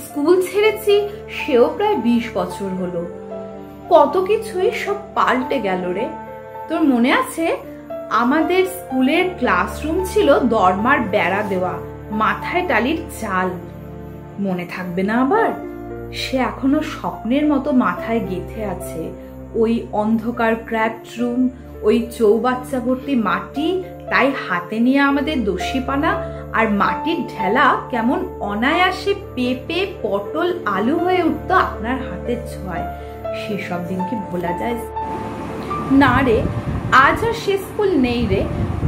স্কুল ছেড়েছি সেও প্রায় 20 বছর হলো। কত কিছুই সব পাল্টে গেল রে। তোর মনে আছে, আমাদের স্কুলের ক্লাসরুম ছিল দরমার বেড়া দেওয়া, মাথায় টালির চাল। মনে থাকবে না আবার? সে এখনো স্বপ্নের মতো মাথায় গেঁথে আছে। ওই অন্ধকার ক্র্যাফট রুম, ওই চৌবাচ্চা ভর্তি মাটি, তাই হাতে নিয়ে আমাদের দস্যিপানা আর মাটির ঢেলা কেমন অনায়াসে পেঁপে, পটল, আলু হয়ে উঠত আপনার হাতের ছোঁয়ায়। সেসব দিন কি ভোলা যায়? না রে, আজ আর সে স্কুল নেই রে।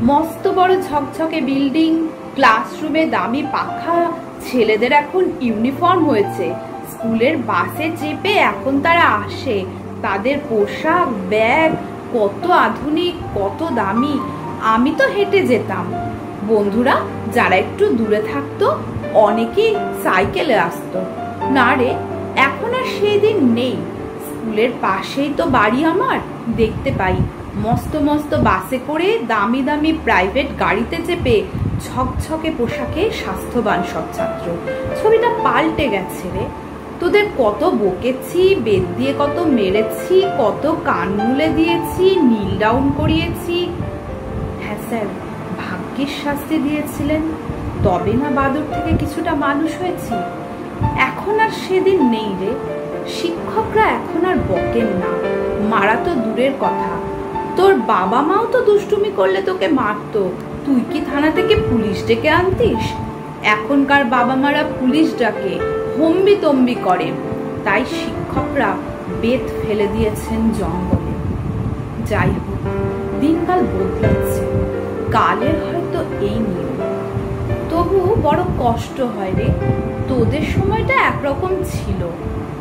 মস্ত বড় ঝকঝকে বিল্ডিং, ক্লাসরুমে দামি পাখা, ছেলেদের এখন ইউনিফর্ম হয়েছে। স্কুলের বাসে চেপে এখন তারা আসে। তাদের পোশাক, ব্যাগ কত আধুনিক, কত দামি। আমি তো হেঁটে যেতাম। বন্ধুরা যারা একটু দূরে থাকতো অনেকেই সাইকেলে আসতো। না রে, এখন আর সেই দিন নেই। স্কুলের পাশেই তো বাড়ি আমার, দেখতে পাই মস্ত মস্ত বাসে করে, দামি দামি প্রাইভেট গাড়িতে চেপে ঝকঝকে পোশাকে স্বাস্থ্যবান সব ছাত্র। ছবিটা পাল্টে গেছে রে। তোদের কত বকেছি, বেদ দিয়ে কত মেরেছি, কত কান মুলে দিয়েছি, নীল ডাউন করিয়েছি। হ্যাঁ স্যার, ভাগ্যের শাস্তি দিয়েছিলেন, তবে না বাদুর থেকে কিছুটা মানুষ হয়েছি। এখন আর সেদিন নেই রে। শিক্ষকরা এখন আর বকেন না, মারা তো দূরের কথা। তোর বাবা মাও তো দুষ্টুমি করলে তোকে মারতো, তুই কি থানা থেকে পুলিশ ডেকে আনতিস? এখনকার বাবা মারা পুলিশ ডাকে, হম্বি তম্বি করে। তাই শিক্ষকরা বেত ফেলে দিয়েছেন জঙ্গলে। যাই হোক, দিনকাল বদলাচ্ছে, কালের হয়তো এই নিয়ম। তবু বড় কষ্ট হয় রে। তোদের সময়টা একরকম ছিল,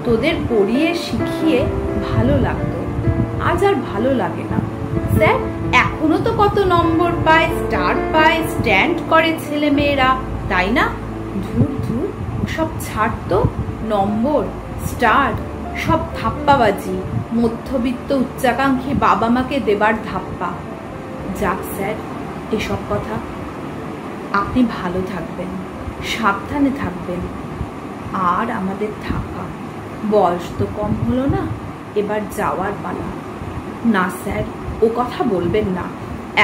তোদের পড়িয়ে শিখিয়ে ভালো লাগতো। আজ আর ভালো লাগে না। স্যার এখনো তো কত নম্বর পায়, স্টার পায়, স্ট্যান্ড করে ছেলে মেয়েরা, তাই না? ধুর ধুর, ওসব ছাড়তো। নম্বর, স্টার সব ধাপ্পাবাজি, মধ্যবিত্ত উচ্চাকাঙ্ক্ষী বাবা মাকে দেবার ধাপ্পা। যাক স্যার, এসব কথা। আপনি ভালো থাকবেন, সাবধানে থাকবেন। আর আমাদের থাকা, বয়স তো কম হলো না, এবার যাওয়ার পালা। না স্যার, ও কথা বলবেন না।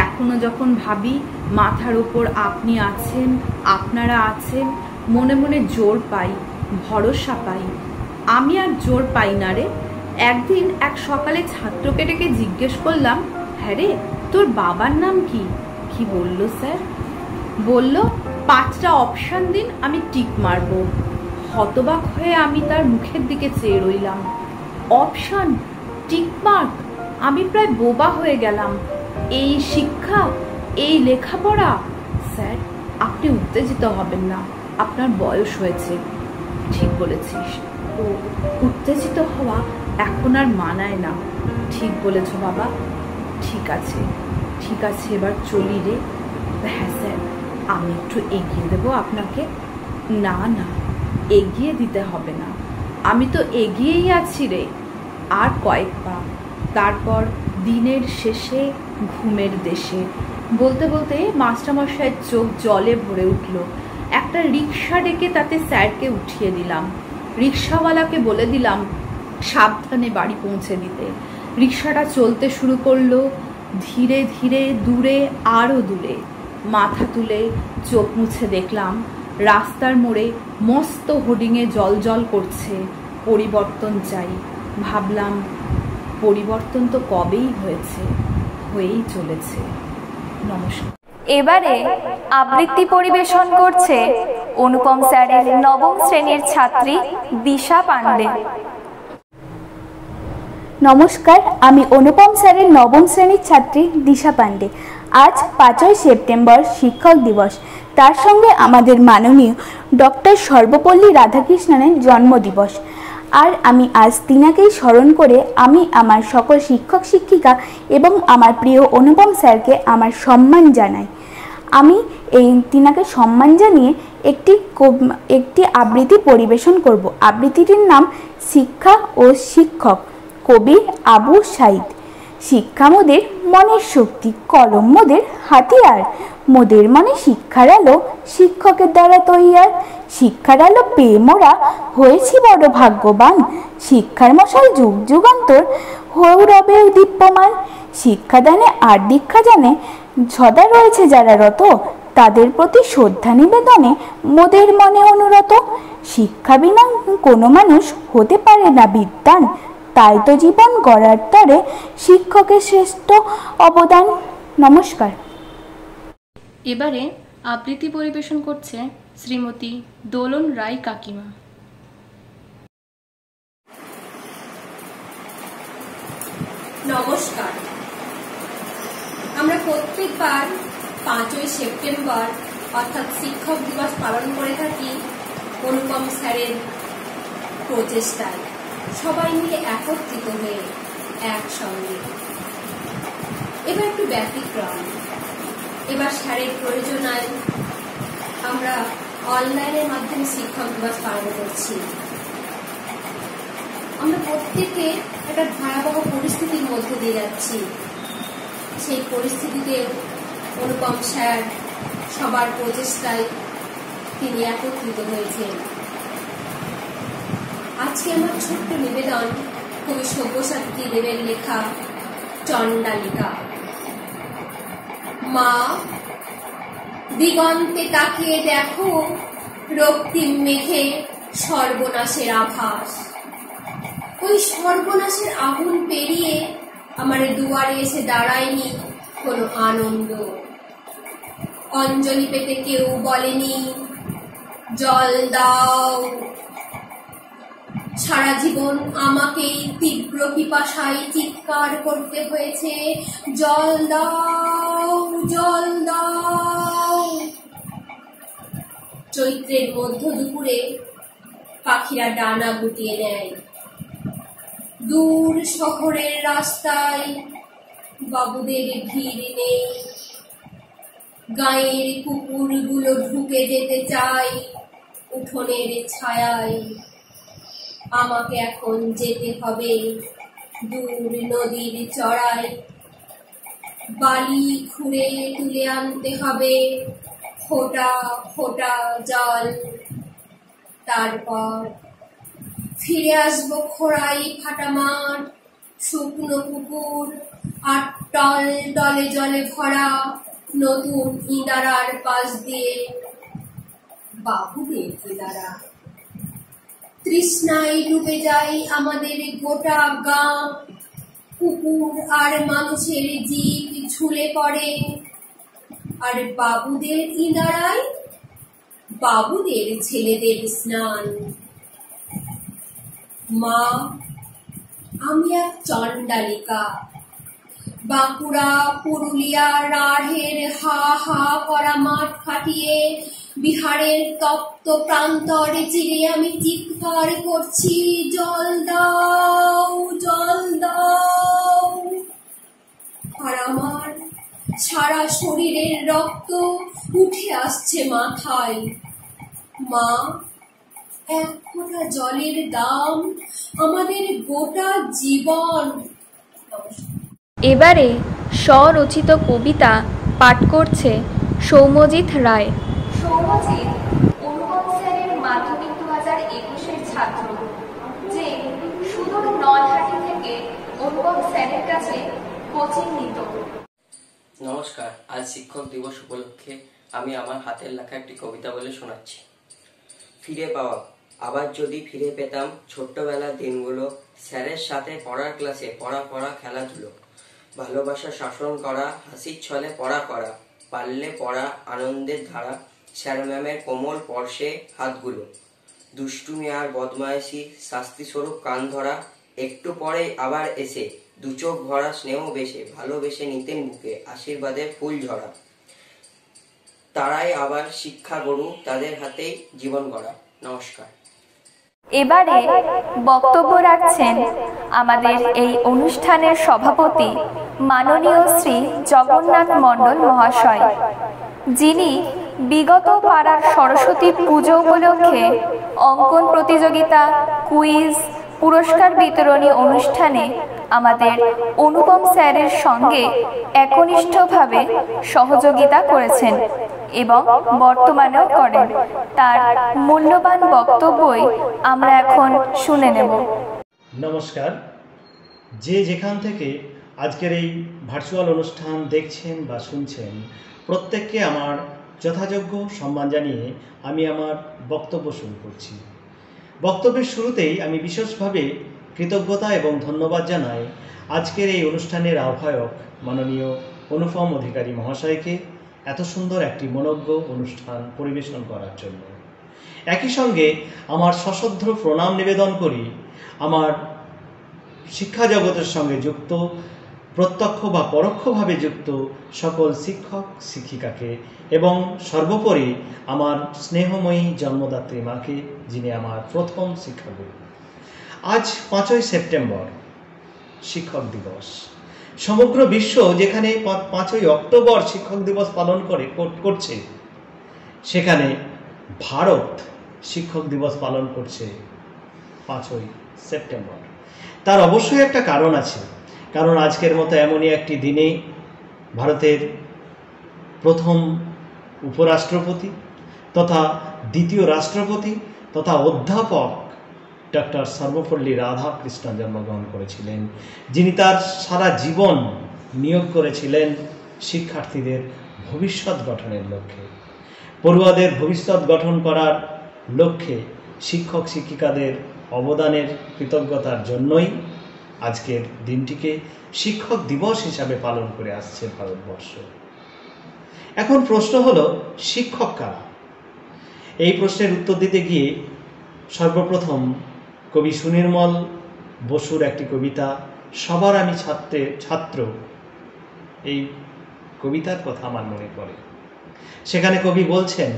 এখনো যখন ভাবি মাথার ওপর আপনি আছেন, আপনারা আছেন, মনে মনে জোর পাই, ভরসা পাই। আমি আর জোর পাই না রে। একদিন এক সকালে ছাত্রকে ডেকে জিজ্ঞেস করলাম, হ্যাঁ রে, তোর বাবার নাম কি? কি বলল স্যার? বলল 5টা অপশন দিন, আমি টিক মারব। হতবাক হয়ে আমি তার মুখের দিকে চেয়ে রইলাম। Option, tick mark. আমি প্রায় বোবা হয়ে গেলাম। এই শিক্ষা, এই লেখাপড়া। স্যার, আপনি উত্তেজিত হবেন না, আপনার বয়স হয়েছে। ঠিক বলেছিস, ও উত্তেজিত হওয়া এখন আর মানায় না। ঠিক বলেছ বাবা। ঠিক আছে, ঠিক আছে, এবার চলি রে। হ্যাঁ স্যার, আমি একটু এগিয়ে দেবো আপনাকে। না না, এগিয়ে দিতে হবে না, আমি তো এগিয়েই আছি রে। আর কয়েক পা, তারপর দিনের শেষে ঘুমের দেশে। বলতে বলতে মাস্টারমশাইয়ের চোখ জলে ভরে উঠল। একটা রিক্সা ডেকে তাতে স্যারকে উঠিয়ে দিলাম। রিক্সাওয়ালাকে বলে দিলাম সাবধানে বাড়ি পৌঁছে দিতে। রিক্সাটা চলতে শুরু করলো, ধীরে ধীরে, দূরে, আরও দূরে। মাথা তুলে চোখ মুছে দেখলাম রাস্তার মোড়ে মস্ত হোর্ডিংয়ে জল করছে, পরিবর্তন চাই। ভাবলাম পরিবর্তন তো কবেই হয়েছে, হয়েই চলেছে। নমস্কার। এবারে আবৃত্তি পরিবেশন করছে অনুপম স্যারের নবম শ্রেণীর ছাত্রী দিশা পান্ডে। নমস্কার, আমি অনুপম স্যারের নবম শ্রেণীর ছাত্রী দিশা পান্ডে। আজ 5ই সেপ্টেম্বর শিক্ষক দিবস, তার সঙ্গে আমাদের মাননীয় ডক্টর সর্বপল্লী রাধাকৃষ্ণনের জন্মদিবস। আর আমি আজ তিনাকেই স্মরণ করে আমি আমার সকল শিক্ষক শিক্ষিকা এবং আমার প্রিয় অনুপম স্যারকে আমার সম্মান জানাই। আমি তিনাকে সম্মান জানিয়ে একটি আবৃত্তি পরিবেশন করব। আবৃত্তিটির নাম শিক্ষা ও শিক্ষক, কবি আবু সাইদ। শিক্ষা মোদের মনের শক্তি, কলম মোদের হাতিয়ার। মোদের মনে শিক্ষার আলো, শিক্ষকের দ্বারা তৈয়ার। শিক্ষার আলো পেয়ে মোরা হয়েছি বড় ভাগ্যবান। শিক্ষার মশাল যুগ যুগান্তর হয়েও রবে দীপ্যমান। শিক্ষাদানে আর দীক্ষা জানে সদা রয়েছে যারা রত, তাদের প্রতি শ্রদ্ধা নিবেদনে মোদের মনে অনুরত। শিক্ষা বিনা কোনো মানুষ হতে পারে না বিদ্বান, তাই তো জীবন গড়ার তরে শিক্ষকের শ্রেষ্ঠ অবদান। নমস্কার। এবারে আবৃত্তি পরিবেশন করছে শ্রীমতী দোলন রায় কাকিমা। নমস্কার। আমরা প্রত্যেকবার 5ই সেপ্টেম্বর অর্থাৎ শিক্ষক দিবস পালন করে থাকি অনুপম স্যারের প্রচেষ্টায়, সবাই মিলে একত্রিত হয়ে একসঙ্গে। এবার একটু ব্যতিক্রম, এবার স্যারের প্রয়োজনায় আমরা অনলাইনের মাধ্যমে শিক্ষক দিবস পালন করছি। আমরা প্রত্যেকে একটা ভয়াবহ পরিস্থিতির মধ্যে দিয়ে যাচ্ছি। সেই পরিস্থিতিতে অনুপম স্যার সবার প্রচেষ্টায় তিনি একত্রিত হয়েছেন। আজকে আমার ছোট্ট নিবেদন কবি সব্যসাচী দেবের লেখা চণ্ডালিকা। মা, দিগন্তে তাকিয়ে দেখো রক্তিম মেঘে সর্বনাশের আভাস। ওই সর্বনাশের আগুন পেরিয়ে আমার দুয়ারে এসে দাঁড়ায়নি কোনো আনন্দ। অঞ্জলি পেতে কেউ বলেনি জল দাও। সারা জীবন আমাকেই তীব্র পিপাসায় চিৎকার করতে হয়েছে, জল দাও, জল দাও। চৈত্রের মধ্য দুপুরে পাখিরা ডানা গুটিয়ে নেয়। দূর শহরের রাস্তায় বাবুদের ভিড় নেই। গাঁয়ের কুকুরগুলো ঢুকে যেতে চায় উঠোনের ছায়ায়। আমাকে এখন যেতে হবে দূর নদীর চড়ায়। বালি খুঁড়ে তুলে আনতে হবে ফোঁটা ফোঁটা জল। তারপর ফিরে আসবো খোড়াই ফাটা মাঠ, শুকনো পুকুর আর টল টলে জলে ভরা নতুন ইনারার পাশ দিয়ে বাবুদের ইনারা। তৃষ্ণায় ডুবে যায় আমাদের গোটা গাঁ। কুকুর আর মানুষের জীব ঝুলে পড়ে। আর বাবুদের ইনারায় বাবুদের ছেলেদের স্নান। মা, আমি এক চণ্ডালিকা। বাঁকুড়া, পুরুলিয়া, রাঢ়ের হা হা করা মাঠ কাটিয়ে বিহারের তপ্ত প্রান্তরে চিরে আমি চিৎকার করছি, জল দাও, জল দাও। আর আমার সারা শরীরের রক্ত উঠে আসছে মাথায়। মা, এক ফোঁটা জলের দাম আমাদের গোটা জীবন। এবারে স্বরচিত কবিতা পাঠ করছে সৌম্যজিৎ রায়। সৌম্যজিৎ অনুপম স্যারের মাধ্যমিক 2021-এর ছাত্র, যে সুদূর নলহাটি থেকে অনুপম স্যারের কাছে কোচিং নিত। নমস্কার, আজ শিক্ষক দিবস উপলক্ষে আমি আমার হাতের লেখা একটি কবিতা বলে শোনাচ্ছি। ফিরে পাওয়া, আবার যদি ফিরে পেতাম ছোট্টবেলার দিনগুলো, স্যারের সাথে পড়ার ক্লাসে পড়া খেলাধুলো, ভালোবাসা শাসন করা, হাসির ছলে পড়া করা, পারলে পড়া আনন্দের ধারা, স্যার ম্যামের কোমল স্পর্শে হাতগুলো, দুষ্টুমি আর বদমায়েশি শাস্তিস্বরূপ কান ধরা, একটু পরে আবার এসে দু চোখ ভরা স্নেহ বেশে ভালোবেসে নিতেন বুকে আশীর্বাদের ফুল ঝরা। তারাই আবার শিক্ষা গরু, তাদের হাতেই জীবন গড়া। নমস্কার। এবারে বক্তব্য রাখছেন আমাদের এই অনুষ্ঠানের সভাপতি মাননীয় শ্রী জগন্নাথ মণ্ডল মহাশয়, যিনি বিগত পাড়ার সরস্বতী পুজো উপলক্ষে অঙ্কন প্রতিযোগিতা, কুইজ, পুরস্কার বিতরণী অনুষ্ঠানে আমাদের অনুপম স্যারের সঙ্গে একনিষ্ঠভাবে সহযোগিতা করেছেন এবং বর্তমানেও করেন। তার মূল্যবান বক্তব্যই আমরা এখন শুনে নেব। নমস্কার। যে যেখান থেকে আজকের এই ভার্চুয়াল অনুষ্ঠান দেখছেন বা শুনছেন, প্রত্যেককে আমার যথাযোগ্য সম্মান জানিয়ে আমি আমার বক্তব্য শুরু করছি। বক্তব্যের শুরুতেই আমি বিশেষভাবে কৃতজ্ঞতা এবং ধন্যবাদ জানাই আজকের এই অনুষ্ঠানের আহ্বায়ক মাননীয় অনুপম অধিকারী মহাশয়কে এত সুন্দর একটি মনোজ্ঞ অনুষ্ঠান পরিবেশন করার জন্য। একই সঙ্গে আমার সশ্রদ্ধ প্রণাম নিবেদন করি আমার শিক্ষা জগতের সঙ্গে যুক্ত, প্রত্যক্ষ বা পরোক্ষভাবে যুক্ত সকল শিক্ষক শিক্ষিকাকে এবং সর্বোপরি আমার স্নেহময়ী জন্মদাত্রী মাকে, যিনি আমার প্রথম শিক্ষাগুরু। আজ 5ই সেপ্টেম্বর শিক্ষক দিবস। সমগ্র বিশ্ব যেখানে 5ই অক্টোবর শিক্ষক দিবস পালন করছে, সেখানে ভারত শিক্ষক দিবস পালন করছে 5ই সেপ্টেম্বর। তার অবশ্যই একটা কারণ আছে, কারণ আজকের মতো এমনই একটি দিনে ভারতের প্রথম উপরাষ্ট্রপতি তথা দ্বিতীয় রাষ্ট্রপতি তথা অধ্যাপক ডক্টর সর্বপল্লী রাধাকৃষ্ণন জন্মগ্রহণ করেছিলেন, যিনি তার সারা জীবন নিয়োগ করেছিলেন শিক্ষার্থীদের ভবিষ্যৎ গঠনের লক্ষ্যে। পড়ুয়াদের ভবিষ্যৎ গঠন করার লক্ষ্যে শিক্ষক শিক্ষিকাদের অবদানের কৃতজ্ঞতার জন্যই আজকের দিনটিকে শিক্ষক দিবস হিসাবে পালন করে আসছে ভারতবর্ষ। এখন প্রশ্ন হলো, শিক্ষক কারা? এই প্রশ্নের উত্তর দিতে গিয়ে সর্বপ্রথম কবি সুনির্মল বসুর একটি কবিতা সবার আমি ছাত্র, এই কবিতার কথা আমার মনে পড়ে। সেখানে কবি বলছেন,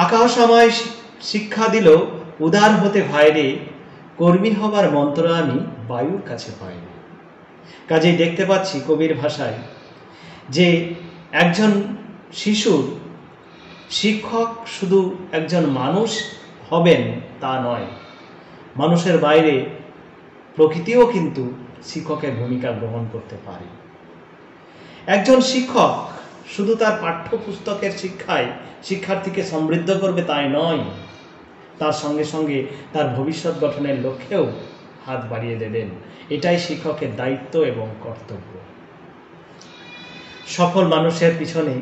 আকাশ আমায় শিক্ষা দিল উদার হতে ভাইরে, কর্মী হবার মন্ত্র আমি বায়ুর কাছে পাই। কাজেই দেখতে পাচ্ছি কবির ভাষায় যে একজন শিশুর শিক্ষক শুধু একজন মানুষ হবেন তা নয়, মানুষের বাইরে প্রকৃতিও কিন্তু শিক্ষকের ভূমিকা গ্রহণ করতে পারে। একজন শিক্ষক শুধু তার পাঠ্যপুস্তকের শিক্ষায় শিক্ষার্থীকে সমৃদ্ধ করবে তাই নয়, তার সঙ্গে সঙ্গে তার ভবিষ্যৎ গঠনের লক্ষ্যেও হাত বাড়িয়ে দেবেন। এটাই শিক্ষকের দায়িত্ব এবং কর্তব্য। সফল মানুষের পিছনে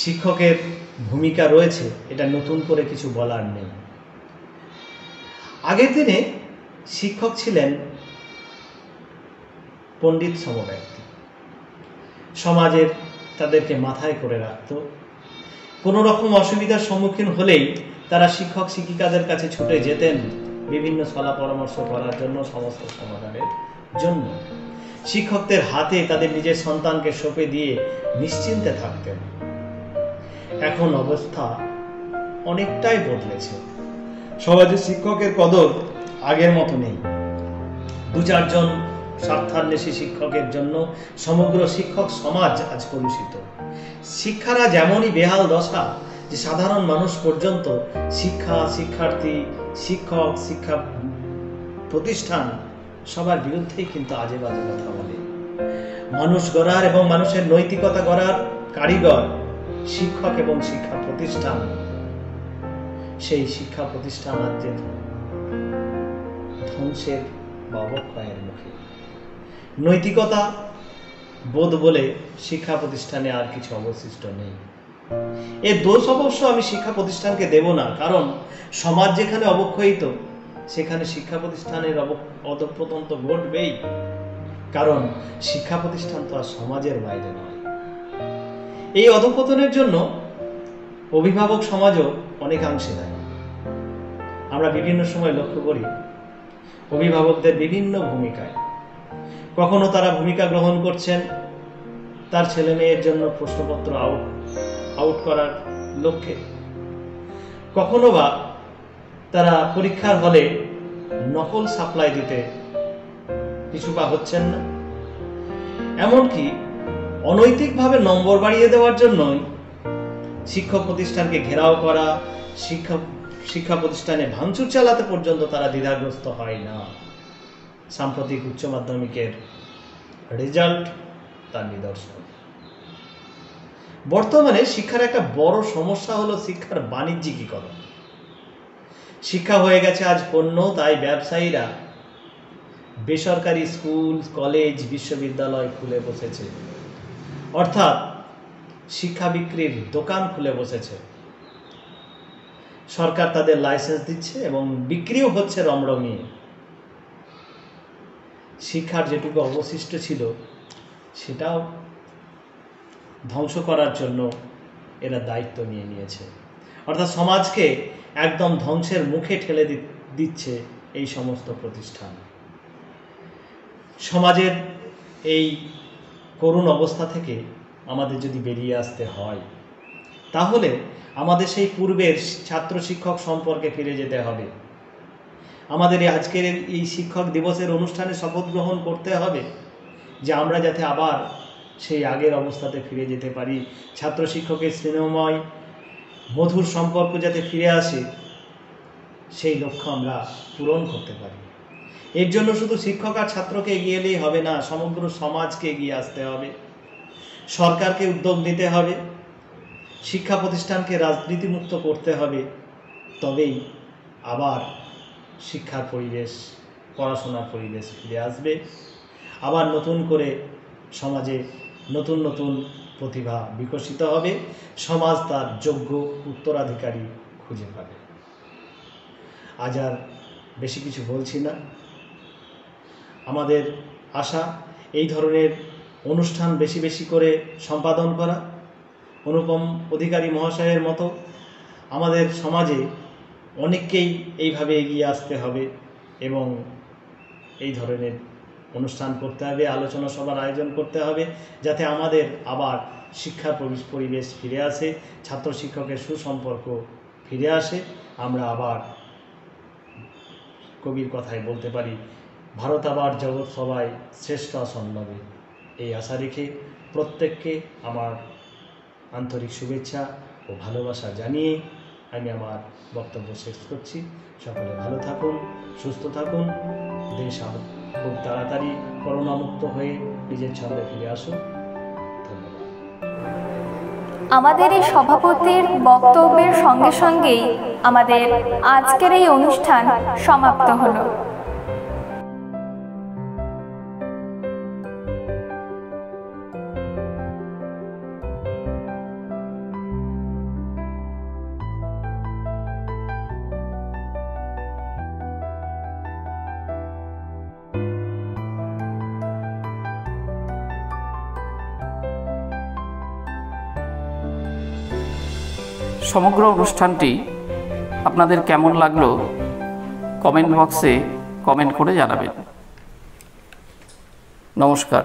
শিক্ষকের ভূমিকা রয়েছে, এটা নতুন করে কিছু বলার নেই। আগের দিনে শিক্ষক ছিলেন পণ্ডিত সমব্যক্তি, সমাজের তাদেরকে মাথায় করে রাখত। কোনো রকম অসুবিধার সম্মুখীন হলেই তারা শিক্ষক শিক্ষিকাদের কাছে ছুটে যেতেন বিভিন্ন সলা পরামর্শ করার জন্য, সমস্ত সমাধানের জন্য। শিক্ষকদের হাতে তাদের নিজের সন্তানকে সঁপে দিয়ে নিশ্চিন্তে থাকতেন। এখন অবস্থা অনেকটাই বদলেছে। সমাজে শিক্ষকের কদর আগের মতো নেই। 2-4 স্বার্থান্বেষী শিক্ষকের জন্য সমগ্র শিক্ষক সমাজ আজ কলুষিত। শিক্ষারা যেমনই বেহাল দশা যে সাধারণ মানুষ পর্যন্ত শিক্ষা, শিক্ষার্থী, শিক্ষক, শিক্ষা প্রতিষ্ঠান সবার বিরুদ্ধেই কিন্তু আজে বাজে কথা বলে। মানুষ গড়ার এবং মানুষের নৈতিকতা গড়ার কারিগর শিক্ষক এবং শিক্ষা প্রতিষ্ঠান। সেই শিক্ষা প্রতিষ্ঠান আজ ধ্বংসের বা অবক্ষয়ের মুখে। নৈতিকতা বোধ বলে শিক্ষা প্রতিষ্ঠানে আর কিছু অবশিষ্ট নেই। এর দোষ অবশ্য আমি শিক্ষা প্রতিষ্ঠানকে দেব না, কারণ সমাজ যেখানে অবক্ষয়িত সেখানে শিক্ষা প্রতিষ্ঠানের অধঃপতন তো ঘটবেই, কারণ শিক্ষা প্রতিষ্ঠান তো আর সমাজের বাইরে নয়। এই অধঃপতনের জন্য অভিভাবক সমাজও অনেকাংশে দায়ী। আমরা বিভিন্ন সময় লক্ষ্য করি অভিভাবকদের বিভিন্ন ভূমিকায়। কখনো তারা ভূমিকা গ্রহণ করছেন তার ছেলে মেয়ের জন্য প্রশ্নপত্র আউট করার লক্ষ্যে, কখনো বা তারা পরীক্ষার হলে নকল সাপ্লাই দিতে কিছু বা হচ্ছেন না। এমনকি অনৈতিকভাবে নম্বর বাড়িয়ে দেওয়ার জন্যই শিক্ষক প্রতিষ্ঠানকে ঘেরাও করা, শিক্ষা প্রতিষ্ঠানে ভাঙচুর চালাতে পর্যন্ত তারা দ্বিধাগ্রস্ত হয় না। সাম্প্রতিক উচ্চ মাধ্যমিকের রেজাল্ট তার নিদর্শন। বর্তমানে শিক্ষার একটা বড় সমস্যা হলো শিক্ষার বাণিজ্যিকীকরণ। শিক্ষা হয়ে গেছে আজ পণ্য, তাই ব্যবসায়ীরা বেসরকারি স্কুল, কলেজ, বিশ্ববিদ্যালয় খুলে বসেছে, অর্থাৎ শিক্ষা বিক্রির দোকান খুলে বসেছে। সরকার তাদের লাইসেন্স দিচ্ছে এবং বিক্রিও হচ্ছে রমরমিয়ে। শিক্ষার যেটুকু অবশিষ্ট ছিল সেটাও ধ্বংস করার জন্য এরা দায়িত্ব নিয়ে নিয়েছে, অর্থাৎ সমাজকে একদম ধ্বংসের মুখে ঠেলে দিচ্ছে এই সমস্ত প্রতিষ্ঠান। সমাজের এই করুণ অবস্থা থেকে আমাদের যদি বেরিয়ে আসতে হয় তাহলে আমাদের সেই পূর্বের ছাত্র শিক্ষক সম্পর্কে ফিরে যেতে হবে। আমাদের আজকের এই শিক্ষক দিবসের অনুষ্ঠানে শপথ গ্রহণ করতে হবে যে আমরা যাতে আবার সেই আগের অবস্থাতে ফিরে যেতে পারি। ছাত্র শিক্ষকের স্নেহময় মধুর সম্পর্ক যাতে ফিরে আসে, সেই লক্ষ্য আমরা পূরণ করতে পারি। এর জন্য শুধু শিক্ষক আর ছাত্রকে এগিয়ে এলেই হবে না, সমগ্র সমাজকে এগিয়ে আসতে হবে। সরকারকে উদ্যোগ নিতে হবে, শিক্ষা প্রতিষ্ঠানকে রাজনীতিমুক্ত করতে হবে। তবেই আবার শিক্ষার পরিবেশ, পড়াশোনার পরিবেশ ফিরে আসবে। আবার নতুন করে সমাজে নতুন নতুন প্রতিভা বিকশিত হবে, সমাজ তার যোগ্য উত্তরাধিকারী খুঁজে পাবে। আজ আর বেশি কিছু বলছি না। আমাদের আশা এই ধরনের অনুষ্ঠান বেশি বেশি করে সম্পাদন করা। অনুপম অধিকারী মহাশয়ের মতো আমাদের সমাজে অনেককেই এইভাবে এগিয়ে আসতে হবে এবং এই ধরনের অনুষ্ঠান করতে হবে, আলোচনা সভার আয়োজন করতে হবে, যাতে আমাদের আবার শিক্ষার পরিবেশ ফিরে আসে, ছাত্র শিক্ষকের সুসম্পর্ক ফিরে আসে। আমরা আবার কবির কথায় বলতে পারি, ভারত আবার জগৎ সবাই শ্রেষ্ঠ আসন লবে। এই আশা রেখে প্রত্যেককে আমার আন্তরিক শুভেচ্ছা ও ভালোবাসা জানিয়ে আমি আমার বক্তব্য শেষ করছি। সকলে ভালো থাকুন, সুস্থ থাকুন, দেশ খুব তাড়াতাড়ি করোনামুক্ত হয়ে নিজের ছন্দে ফিরে আসুন। ধন্যবাদ। আমাদের এই সভাপতির বক্তব্যের সঙ্গে সঙ্গেই আমাদের আজকের এই অনুষ্ঠান সমাপ্ত হলো। সমগ্র অনুষ্ঠানটি আপনাদের কেমন লাগলো কমেন্ট বক্সে কমেন্ট করে জানাবেন। নমস্কার।